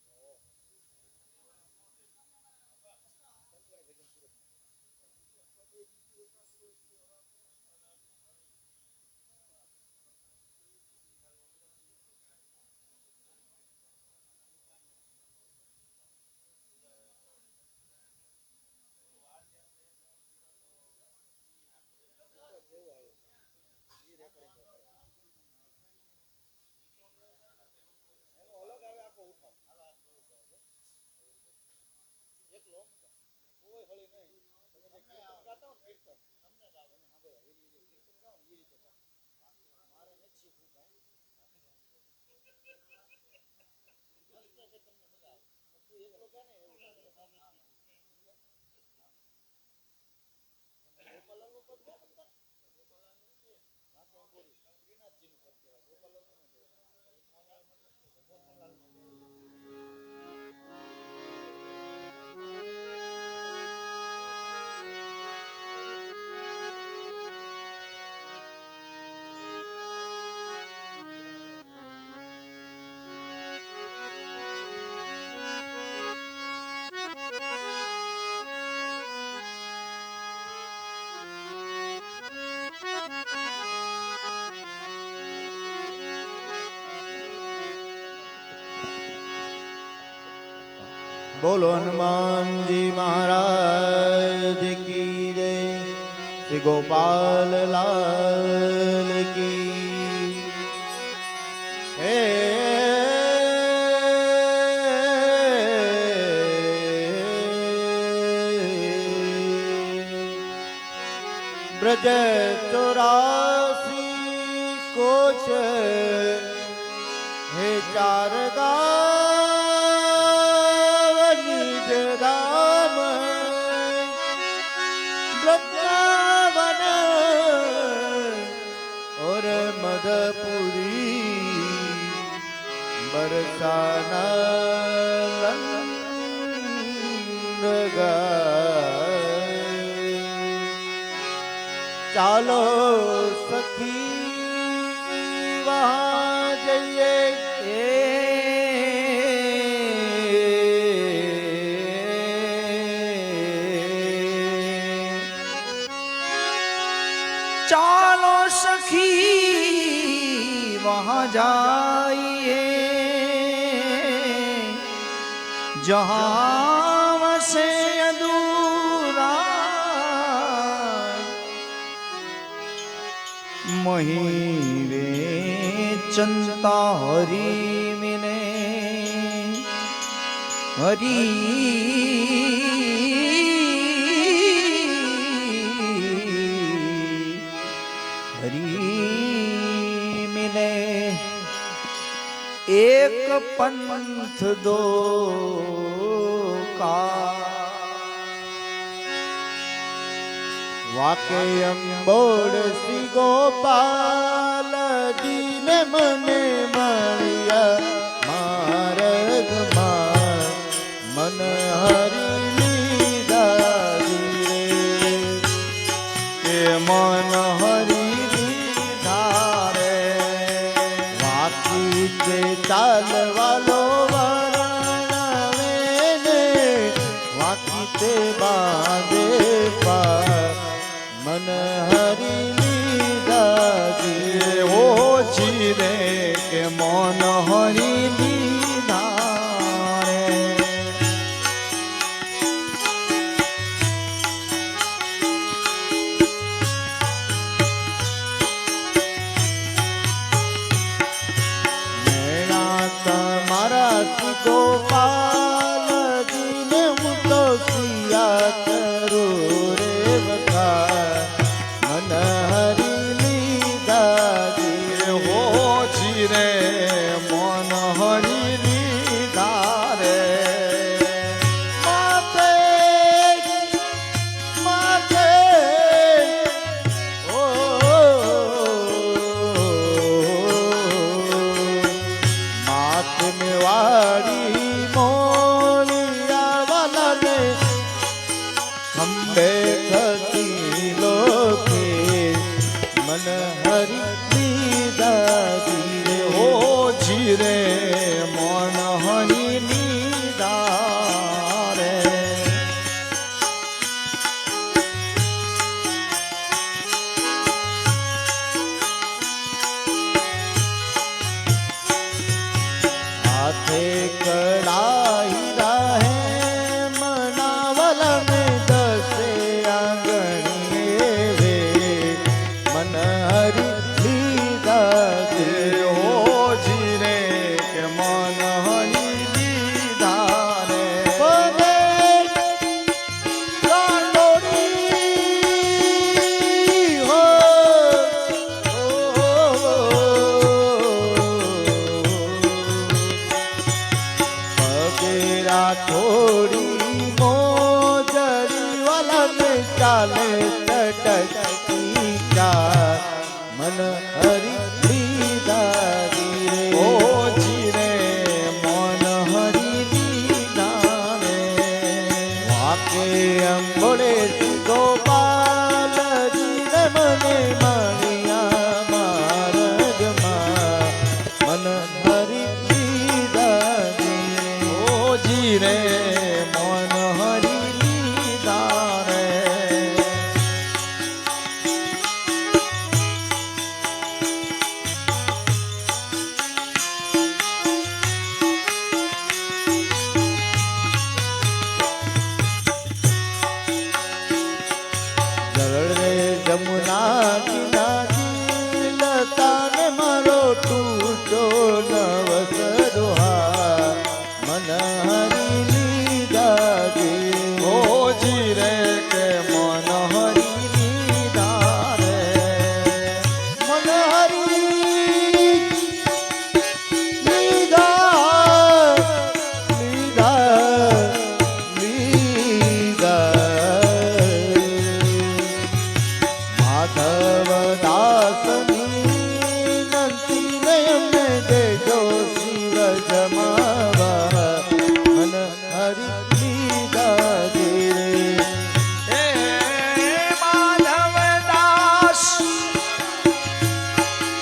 જેવું આવ્યું એ રેકોર્ડિંગ એનો અલગ આવે આખો ઉઠાવ એક લોંગ કોઈ હળી નહીં તમે જે કીર્તન ગાતા હો ને કીર્તન તમને ગાવ અને સાંભળો એ કીર્તન ગાવ ને बोलो हनुमान जी महाराज की जय। श्री गोपाल लाल की। हे ब्रज 84 कोश हे चार धाम वृंदावन और मधुपुरी बरसाना चालो सखी वहाँ जाइए। चालो सखी वहाँ जाइए जहाँ से अधूरा महीवे चंता हरि मिले हरि मिले। एक पंथ दो का वाके अंबोड श्री गोपाल जी ने मने मारिया मारग मन हरि लीला रे के मन हरि लीला रे। वाकी के चाल वालो वरण ने वाकी ते बांधे पार मन हरि लीला जी। ओ जीरे के मन हरि लीला रे। मेरा तुम्हारा गोपाल जी ने हूँ तो सिया करूँ रे बता मन हरि लीला जी। हो जीरे मन हरि लीला रे। माते माते ओ मात में वाड़ी मोलिया वाला ने खंबे खती लोके मन हरि लीला जी। हो जीरे मन हरि लीला रे। हाथे कड़ाई राहे मनावल में दसे आंगणिए वे मन हरि लीला जी। हो जीरे के થોડી મોજરી વાલાને ચાલે ટટકી ચાર મન હરી લીધા રે ઓ જીરે મન હરી લીધા રે વાકે અંબોડે ગોપાલજી ને મને માણિયા માર્ગમાં મન હરી લીધા રે ઓ જીરે મન હરી લીધા રે જળ રે જમુના કિનારી લતા ને મારો તૂટો નવસ દોહા મન હરી લીધા રે ઓ જીરે કે મન હરી લીધા રે મન હરી લીધા લીધા માધવ દાસની નંતી નયન દેજો શિવ જમાવા મન હરી લીધા રે હે માધવ દાસ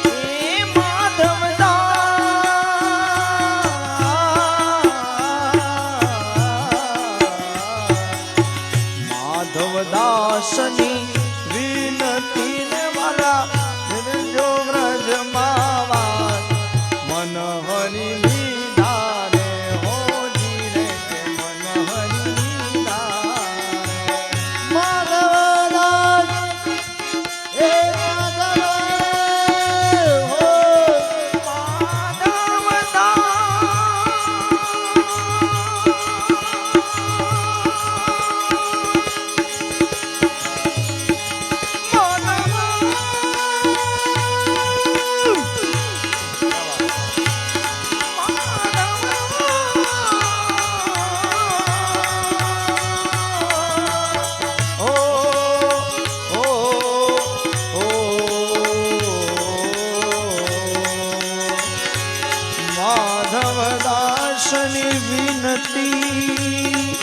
હે માધવ માધવદાસની વિનતી ને વાલા જો વ્રજ માવા મન હરી લીધા રે હો જીરે કે મન હરી લીધા માધવદાસ હે માધવ હો માધવદાસની વિનતી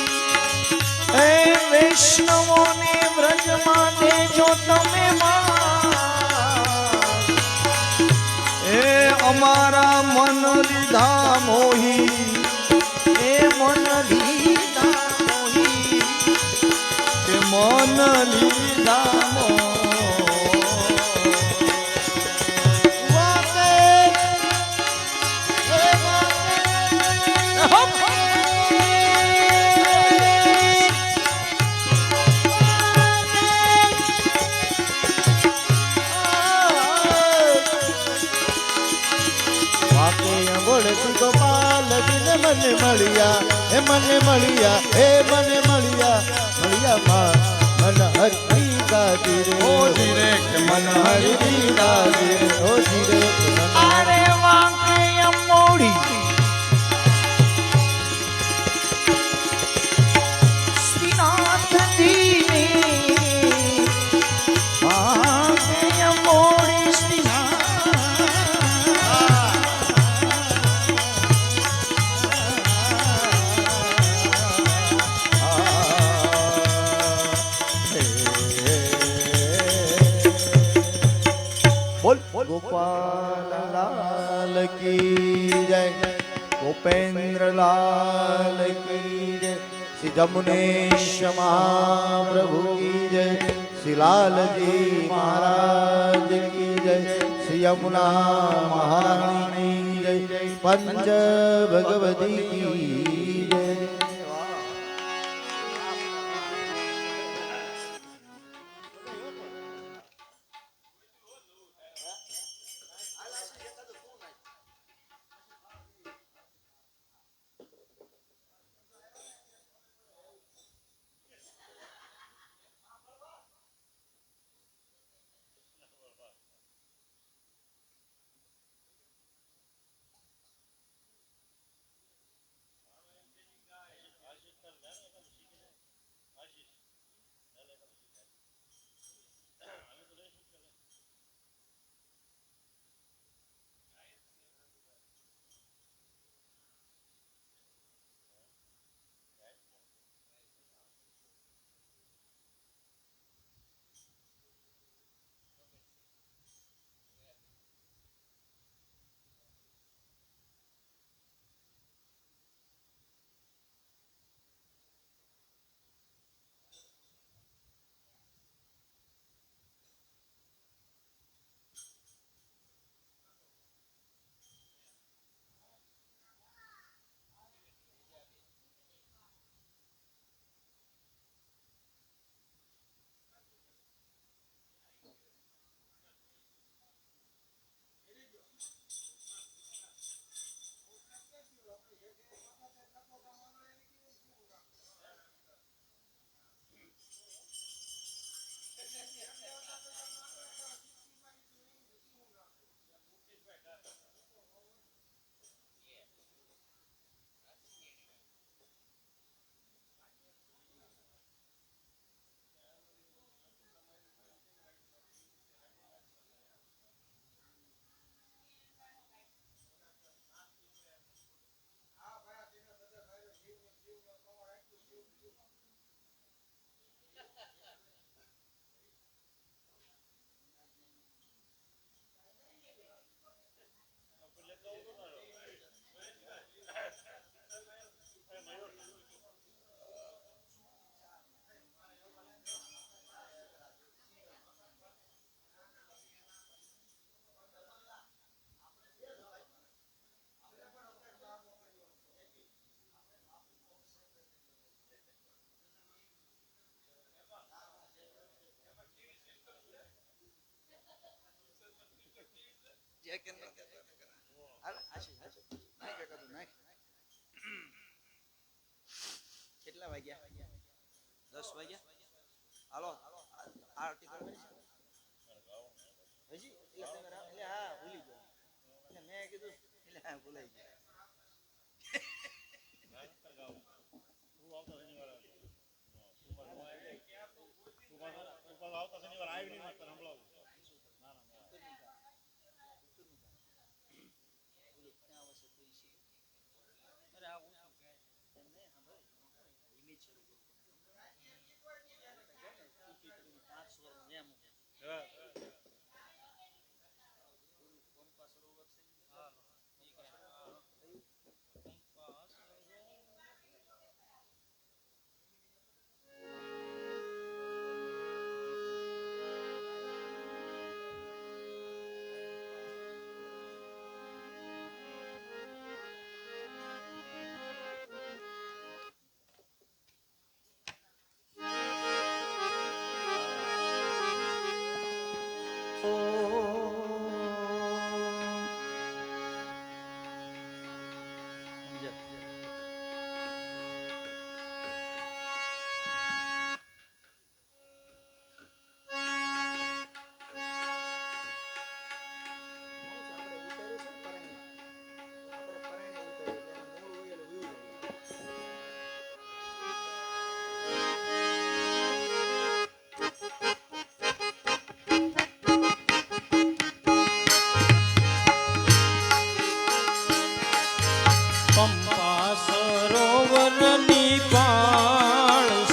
એ વૈષ્ણવોને વ્રજમાં દેજો તમે માં એ અમારા મન લીધા મોહી એ મન લીધા મોહી કે મન લીધા મોહી ગોપાલજી મને મળ્યા હે મને મળ્યા હે મને મળ્યા મળ્યા માં મન હરી ગાદી રે ઓ જીરે કે મન હરી ગાદી રે ઓ જીરે કે મન અરે વાંકે મોડી શ્રીનાથજી ને વાંકે મોડી બોલ ગોપાલ લાલ કી જય ગોપેન્દ્ર લાલ કી જય શ્રી જમુનેશ મહાપ્રભુ કી જય શ્રી લાલજી મહારાજ કી જય શ્રી યમુના મહારાણી જય પંચ ભગવતી કી જય કે ન હાલ આશી નાખ એકાદું નાખ કેટલા વાગ્યા 10 વાગ્યા હાલો આરતી કરવાની છે હજી એટલે તમે એટલે હા ભૂલી ગયો એટલે મેં કીધું એટલે હા ભૂલાઈ ગયો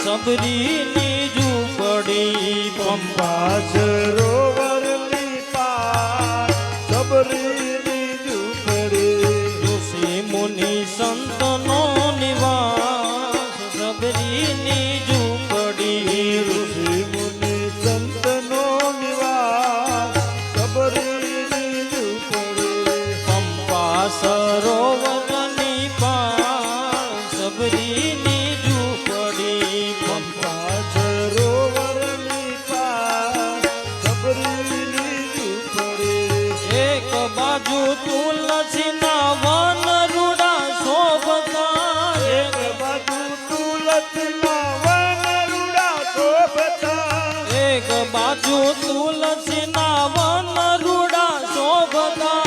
સબરીની ઝૂંપડી પંપા સરોવરની પાર સબરીની ઝૂંપડી ઋષિ મુનિ સંતનો નિવાસ સબરીની ઝૂંપડી ઋષિ મુનિ સંતનો નિવાસ સબરીની ઝૂંપડી પંપા સરોવરની પાર સબરીની ઝૂંપડી પંપા સરોવરની પાર સબરીની ઝૂંપડી એક બાજુ તુલસીના વન રૂડા શોભતા એક બાજુ તુલસીના વન રૂડા શોભતા એક બાજુ તુલસીના વન રૂડા શોભતા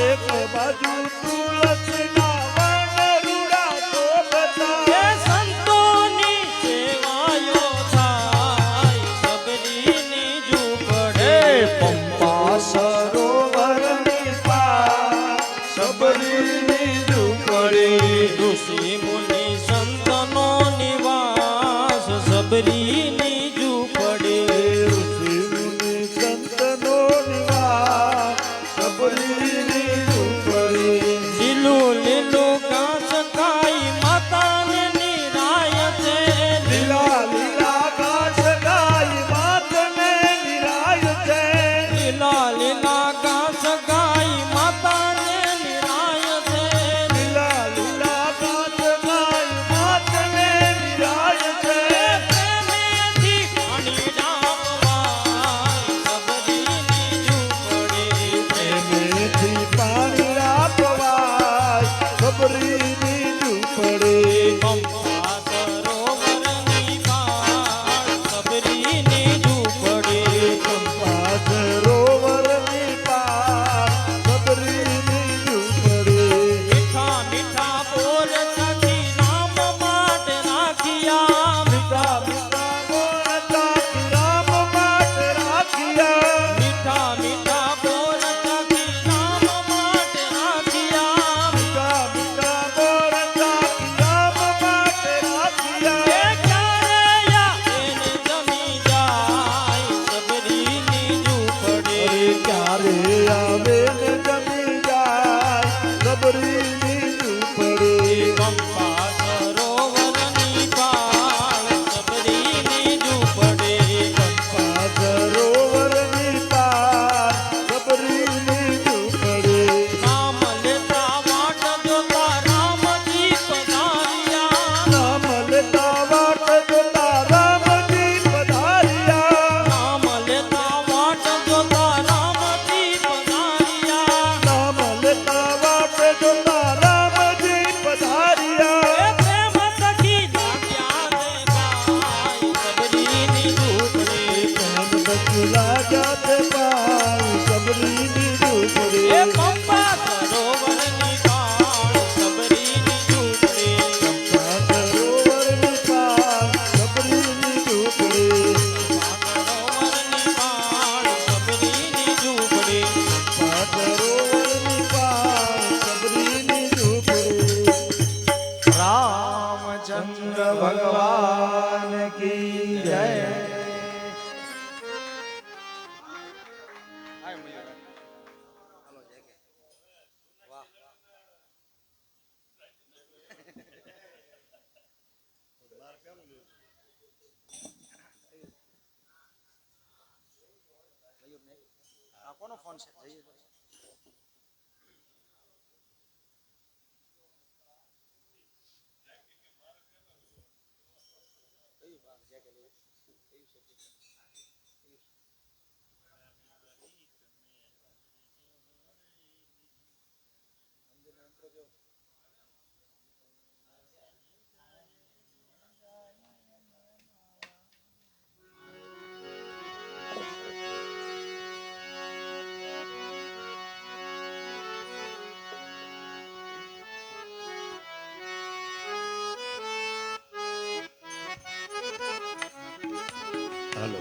એક બાજુ તુલસીના વન રૂડા શોભતા એ સંતોની સેવાયો થાય સબરીની ઝૂંપડી પંપા સરોવરની પાર સબરીની ઝૂંપડી ઋષિ મુનિ સંતનો નિવાસ સબરીની ઝૂંપડી ઋષિ મુનિ સંત ભગવાન કી જય. કોનો ફોન છે જઈએ તો. હાલો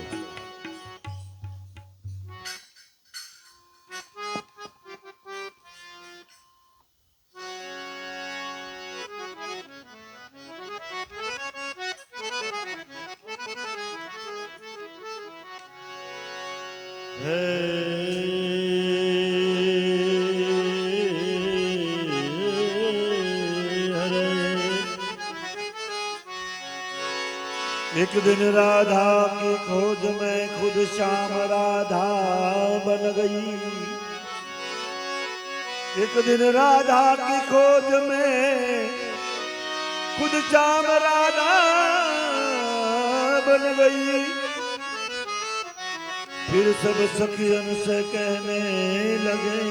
एक दिन राधा की खोज में खुद श्याम राधा बन गई। एक दिन राधा की खोज में खुद श्याम राधा बन गई। फिर सब सखियन से कहने लगे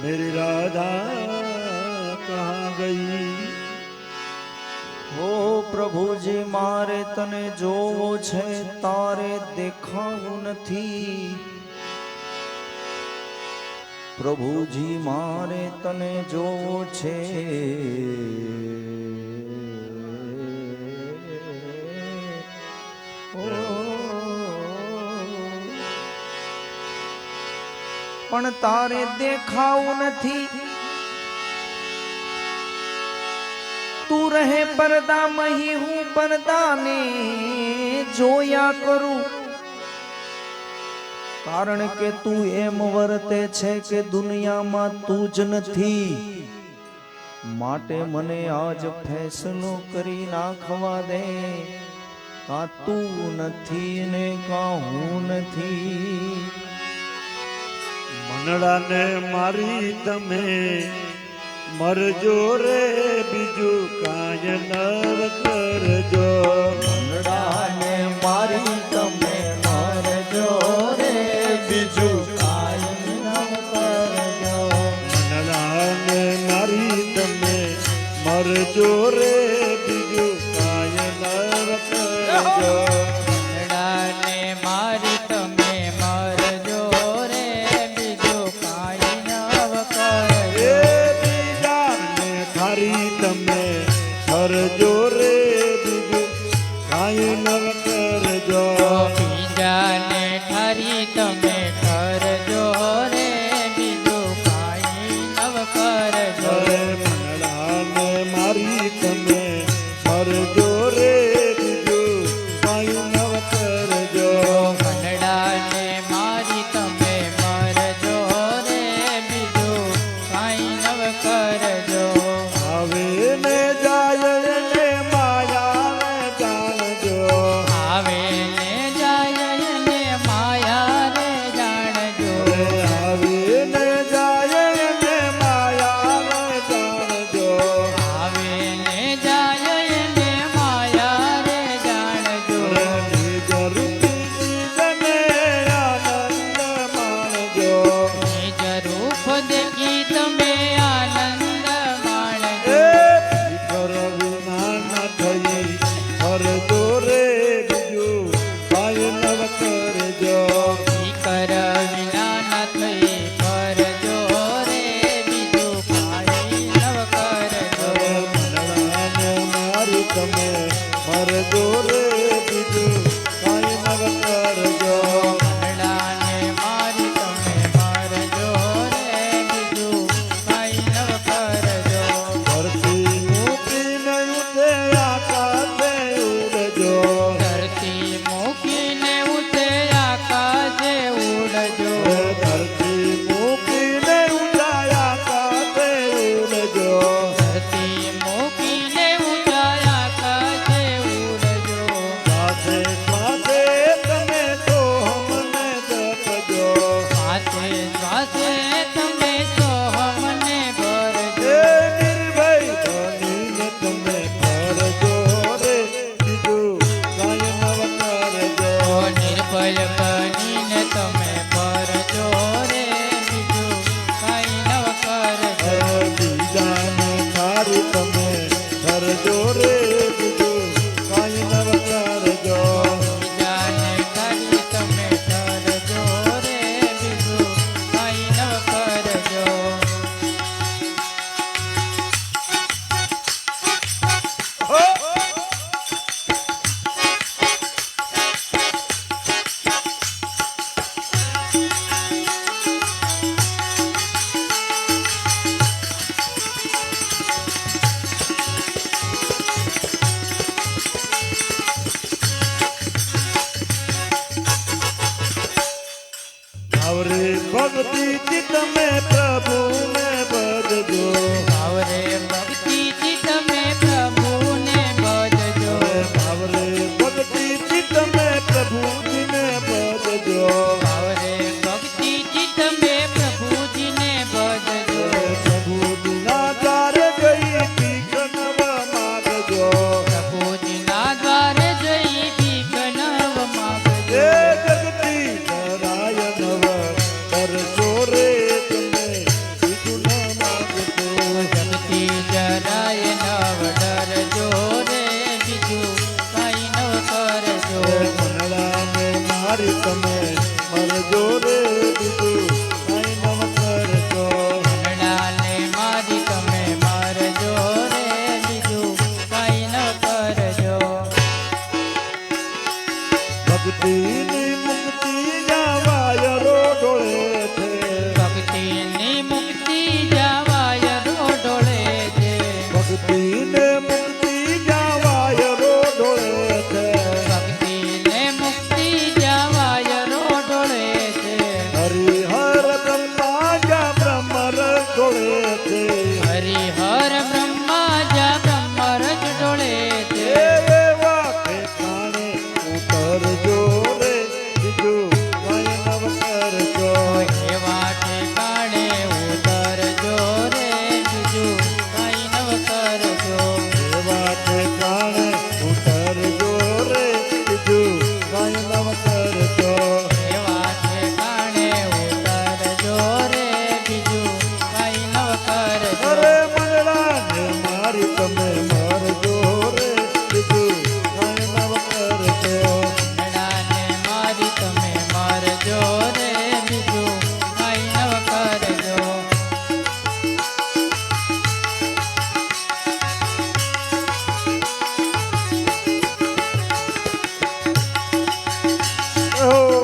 मेरी राधा कहाँ गई। ઓ પ્રભુજી મારે તને જોવો છે તારે દેખાવું નથી। પ્રભુજી મારે તને જોવો છે પણ તારે દેખાવું નથી। तू रहे पर्दा मही हूँ पर्दा ने जोया करू कारण के तू एम वर्ते छे के दुनिया में तू ज नथी माटे मने आज फैसलो करी नाखवा दे का तू नथी ने का हूँ नथी। मनड़ा ने मारी तमे मरजो रे बीजू काय नर करजो। मनड़ा ने मारी तमे मरजो रे बीजू काय नर करजो। मनड़ा ने मारी तमे मरजो रे बीजू काय नर करजो। मनड़ा ने मारी तमे मरजो रे बीजू काई नव करजो। थारी तमे करजो रे बीजू काई नर करजो। बीजाने ठारी तमे करजो रे बीजू काई नव करजो। मनड़ा ने मारी तमे करजो रे बीजू काई नव करजो। मनड़ा ने मारी तमे मरजो रे बीजू काई नव करजो। आवे ने जाय ने माया ने जानजो। आवे ने जाय ने माया रे जाणजो। आवे ने जाय ने माया ने जानजो। आवे ने जाय ने माया रे जाणजो। निज रूपी जीवने आनंद माणजो। निज रूप देखी तमे आनंद माणजो। कर विना न थई करजो रे बीजू काई नव करजो। कर विना न थई करजो रे बीजू काई नव करजो। मनड़ा ने मारी तमे मरजो रे बीजू काई नव करजो। मनड़ा ने मारी तमे मरजो रे बीजू काई नव करजो। धरती ऊपी न उठे ભક્તિ ચિત્ત મેં પ્રભુને ભજજો ભાવરે ભક્તિથી તમે પ્રભુને ભજજો ભાવરે ભક્તિ ચિત્ત મેં પ્રભુજીને ભજજો ભાવરે ભક્તિથી તમે પ્રભુજીને ભજજો પ્રભુજીના દ્વારે જઈ ભીખ નવ માગજો પ્રભુજીના દ્વારે જઈ ભીખ નવ માગજો એ જગતી ધરાય નવ કરજો રે તમે બીજું ન માગજો જગતી જરાય નવ ડરજો રે બીજું કઈ ન કરજો મનડાને મારી તમે મરજો રે બીજું કઈ નવ કરજો મનડાને મારી તમે મારજો રે બીજું કઈ ન કરજો ભક્તિની મુક્તિ જાવાય રોડોળે છે ભક્તિની મુક્તિ જવાય રોડોળે છે ભક્તિને મુક્તિ જાવાય રોડોળે છે ભક્તિને મુક્તિ જવાય રોડોળે છે હરિહર બ્રહ્મા જા બ્રહ્મ રડોળે છે હરિહર બ્રહ્મા જા બ્રહ્મ રજ ડોળે છે એવા ઠેકાણે ઉતરજો રે બીજું કઈ નવ કરજો એવા ઠેકાણે ઉતરજો રે બીજું કઈ નવ કરજો એવા ઠેકાણે ઉતરજો રે બીજું કઈ નવ કરજો એવા ઠેકાણે ઉતરજો રે બીજું કઈ નવ કરજો અરે મનડાને મારી તમે મરજો રે બીજું કઈ નવ કરજો મનડાને મારી તમે મારજો રે બીજું કઈ નવ કરજો Oh.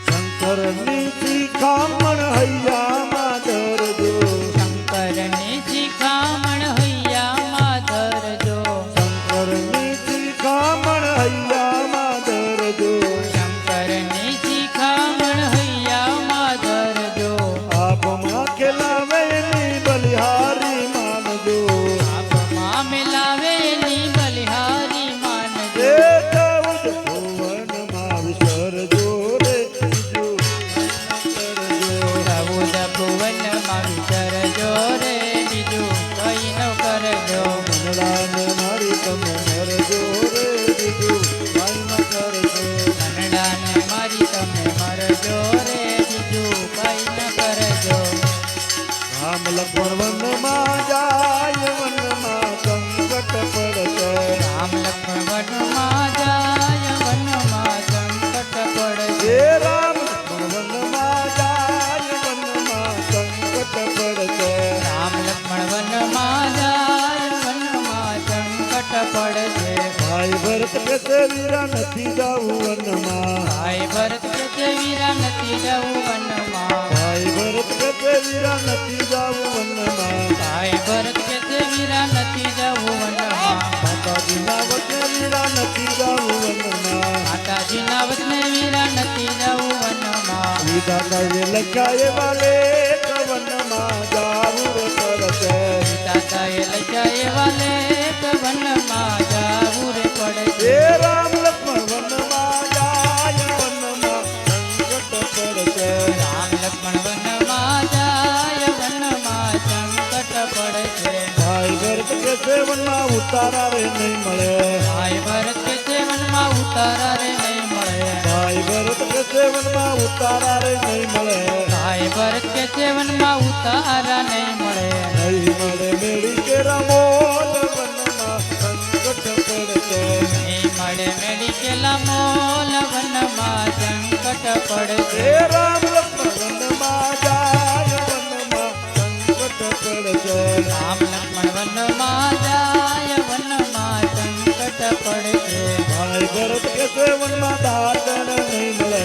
શંકરની શિખામણ હૈયામાં ધરજો શંકરની શિખામણ હૈયામાં ધરજો શંકરની શિખામણ હૈયામાં ધરજો શંકરની શિખામણ હૈયામાં ધરજો આપમાં ખેલાવે એની બલિહારી માનજો આપમાં મિલાવેલી બલિહારી માનજો એ ચૌદ ભુવનમાં વિસરજો રે બીજું કરજો ચૌદ ભુવનમાં વિસરજો રે બીજું કઈ ન કરજો મનડાને મારી તમે મરજો રે બીજું કઈ ન કરજો મનડાને મારી તમે મરજો રે બીજું કઈ ન કરજો રામ લક્ષ્મણ વનમાં જાય વનમાં સંકટ પડશે રામ લક્ષ્મણ વનમાં જાય વનમાં સંકટ પડશે હે રામ લક્ષ્મણ વનમાં જાય વનમાં સંકટ પડશે રામ લક્ષ્મણ વનમાં જાય વનમાં સંકટ પડશે ભાઈ ભરત કહેશે વીરા નથી જાવું વનમાં ભાઈ ભરત કે વીરા નથી જવું વનમાં ભાઈ ભરત કહેશે વીરા નથી જાવું વનમાં ભાઈ ભરત કે વીરા નથી જવું વનમાં માતાજીના વચને વીરા નથી જાવું વનમાં માતાજીના વચને વીરા નથી જવું વનમાં વિધાતાએ લખ્યા એવા લેખ વનમાં જાવું રે પડશે દાદાએ લખ્યા એવા લેખ વનમાં જાવું રે પડશે હે રામ લક્ષ્મણ વનમાં જાય વનમાં સંકટ પડશે રામ લક્ષ્મણ વનમાં જાય વનમાં સંકટ પડશે ભાઈ ભરત કહેશે વનમાં ઉતારા રે નહીં મળે ભાઈ ભરત કે વનમાં ઉતારા રે નહીં મળે ભાઈ ભરત કહેશે વનમાં ઉતારા રે નહીં મળે ભાઈ ભરત કે વનમાં ઉતારા નહીં મળે નહીં મળે મેળી કે રમોલ વનમાં સંકટ પડશે નહીં મળે મેળી કેલા મોલ વનમાં સંકટ પડશે હે રામ લક્ષ્મણ વનમાં જાય વનમાં સંકટ પડશે રામ લક્ષ્મણ વનમાં જાય વનમાં સંકટ પડશે ભાઈ ભરત કહેશે વનમાં દાદન નહીં મળે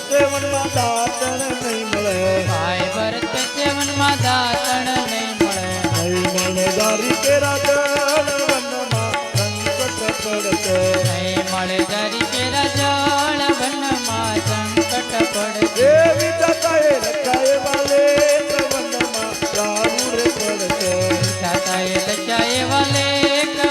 સેવનમાં દાતણ નહીં મળે ભાઈ ભરત કે સેવનમાં દાતણ નહીં મળે નહીં મળે દારી કેરા જળ વનમાં સંકટ પડશે નહીં મળે દરી કેરા જળ વનમાં સંકટ પડશે એ વિધાતાએ રખાય વાલે વનમાં જાવું રે પડશે દાતાએ લચાએ વાલે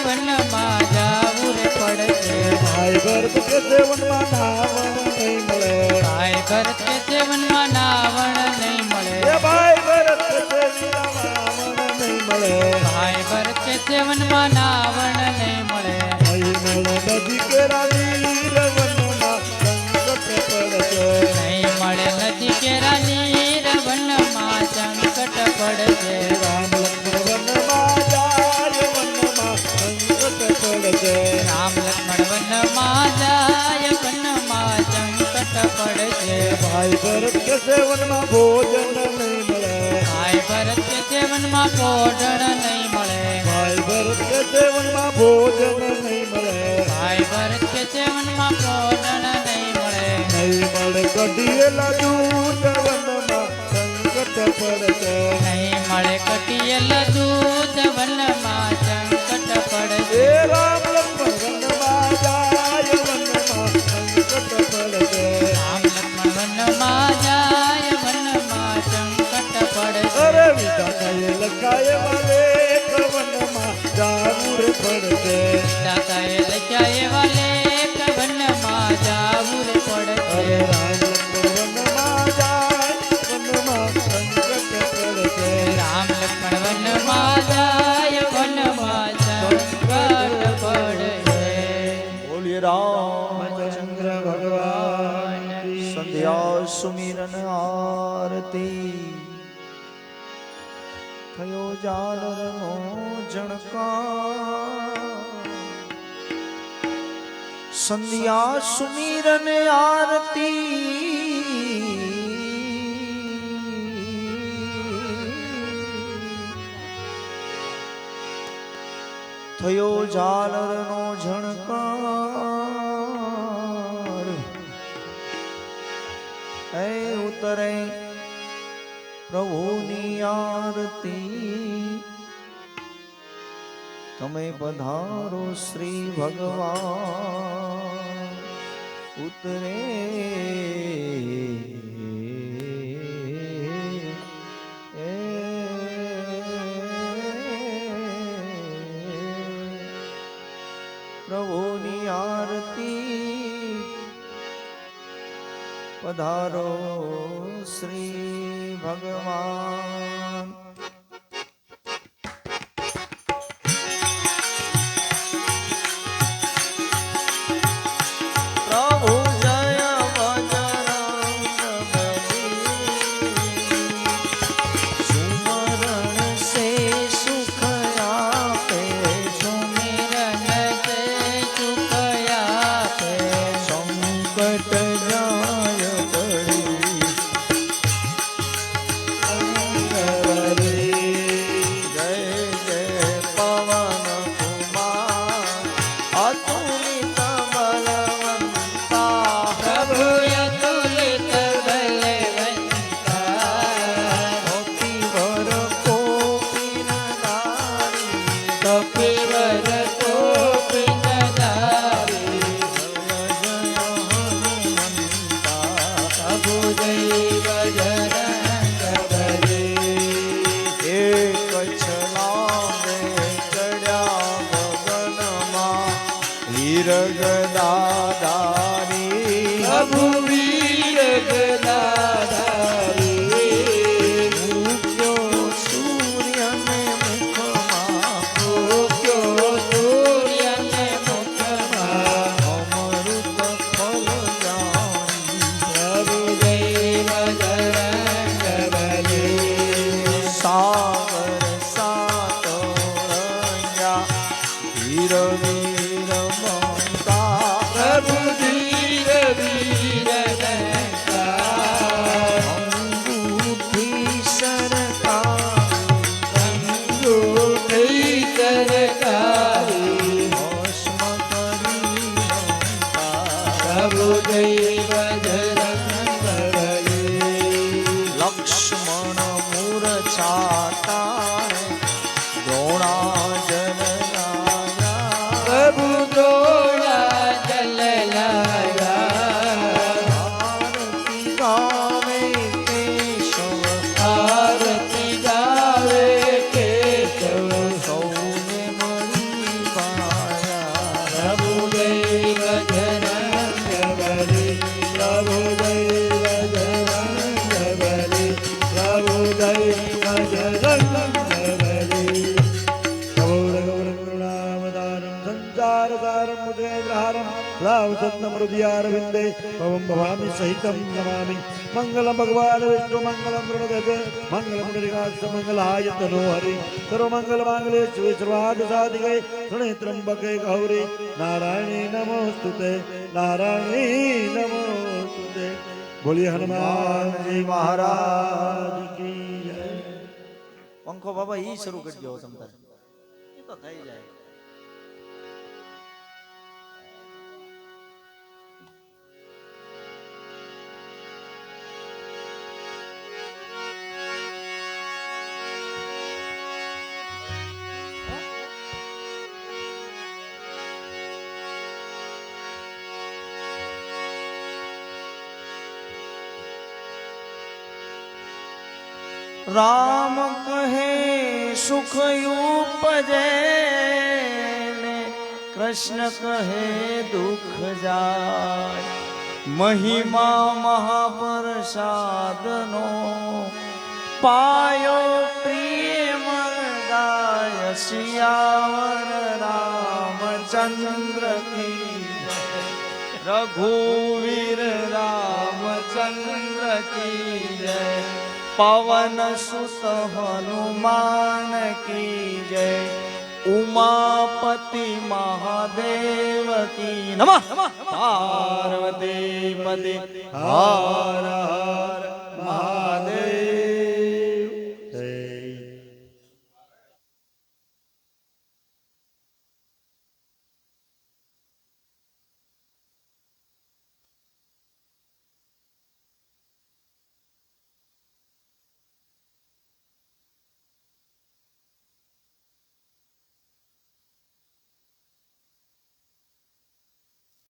વનમાં જાવું રે પડશે ભાઈ ભરત કે સેવનમાં નાવણ નહીં મળે ભાઈ ભરત કે સેવનમાં નાવણ નહીં મળે એ ભાઈ ભરત કે સેવનમાં નાવણ નહીં મળે ભાઈ ભરત કે સેવનમાં નાવણ નહીં મળે નહીં મળે નદી કેરા વીર વનમાં સંકટ પડશે નહીં મળે નદી કેરા નીર વનમાં સંકટ પડશે રામ લક્ષ્મણ વનમાં જાય વનમાં સંકટ પડશે રામ લક્ષ્મણ વનમાં જાય વનમાં સંકટ પડશે ભાઈ ભરત કે સેવનમાં ભોજન નહીં મળે ભાઈ ભરત કે સેવનમાં ભોજન નહીં મળે ભાઈ ભરત કે સેવનમાં ભોજન નહીં મળે ભાઈ ભરત કે સેવનમાં ભોજન નહીં મળે નહીં મળે કઢીએલા દૂધ વનમાં સંકટ પડશે નહીં મળે કટિયલ દૂધ વનમાં સંકટ પડશે એ રામ લક્ષ્મણ વનમાં જાય વનમાં સંકટ પડશે રામ લક્ષ્મણ વનમાં જાય વનમાં સંકટ પડશે અરે વિધાતાએ લખાય વાલે વનમાં જાવું રે પડશે દાતાએ લખ્યા વાલે વનમાં જાવું રે અરે પડશે રામ લક્ષ્મણ વનમાં જાય વનમાં સંકટ પડશે રામ લક્ષ્મણ વનમાં જાય વનમાં સંકટ પડશે બોલીએ રામચંદ્ર ભગવાન કી સંધ્યા સુમિરન આરતી થયો જાલરનો જણકાર સંધ્યા સુમિરન આરતી થયો ઝાલરનો ઝણકાર હે ઉતરે પ્રભુની આરતી તમે પધારો શ્રી ભગવાન ઉતરે પ્રભુની આરતી પધારો શ્રી ભગવાન પ્રભુ જય સુમરણ સે સુખ આપે સુમિરન તે સુખ આપે સંકટ જાય ટળી સિંદૂર છાટાણે દ્રોણાજલ લાયા પ્રભુ જોડા જલ લાયા આરતી ગાવે કેશવ આરતી ગાવે કેશવ સૌને મળી પાયા પ્રભુ દેવ જનન બલી પ્રભુ દૈવ જગન બલી પ્રભુ દૈવ જગન બલી ગૌર ગૌર કરુણાવતારમ સંસારસારમ મુદ્રેन्द्रहारम लावसत्तम हृदयारविन्दे भवं भवामि सहितं नमामि मंगलम भगवान विष्णु मंगलम गरुड़ध्वज मंगलम पुंडरीकाक्ष मंगलाय तनो हरि सर्वमंगल मांगल्ये शिवे सर्वार्थ साधिके शरण्ये त्र्यंबके गौरी नारायणी नमोस्तुते नारायणी नमोस्तुते बोलिए हनुमान जी महाराज की जय। પંખો બાબા ઈ શરૂ કરી દો તમતાર એ તો થઈ જાય રામ કહે સુખ ઉપજે ને કૃષ્ણ કહે દુઃખ જાય મહિમા મહાપ્રસાદનો પાયો પ્રેમ ગાય સિયાવર રામચંદ્ર કી જય રઘુવીર રામચંદ્ર કી જય पवन सुत हनुमान की जय उमापति महादेव की नमः पार्वती पति हर हर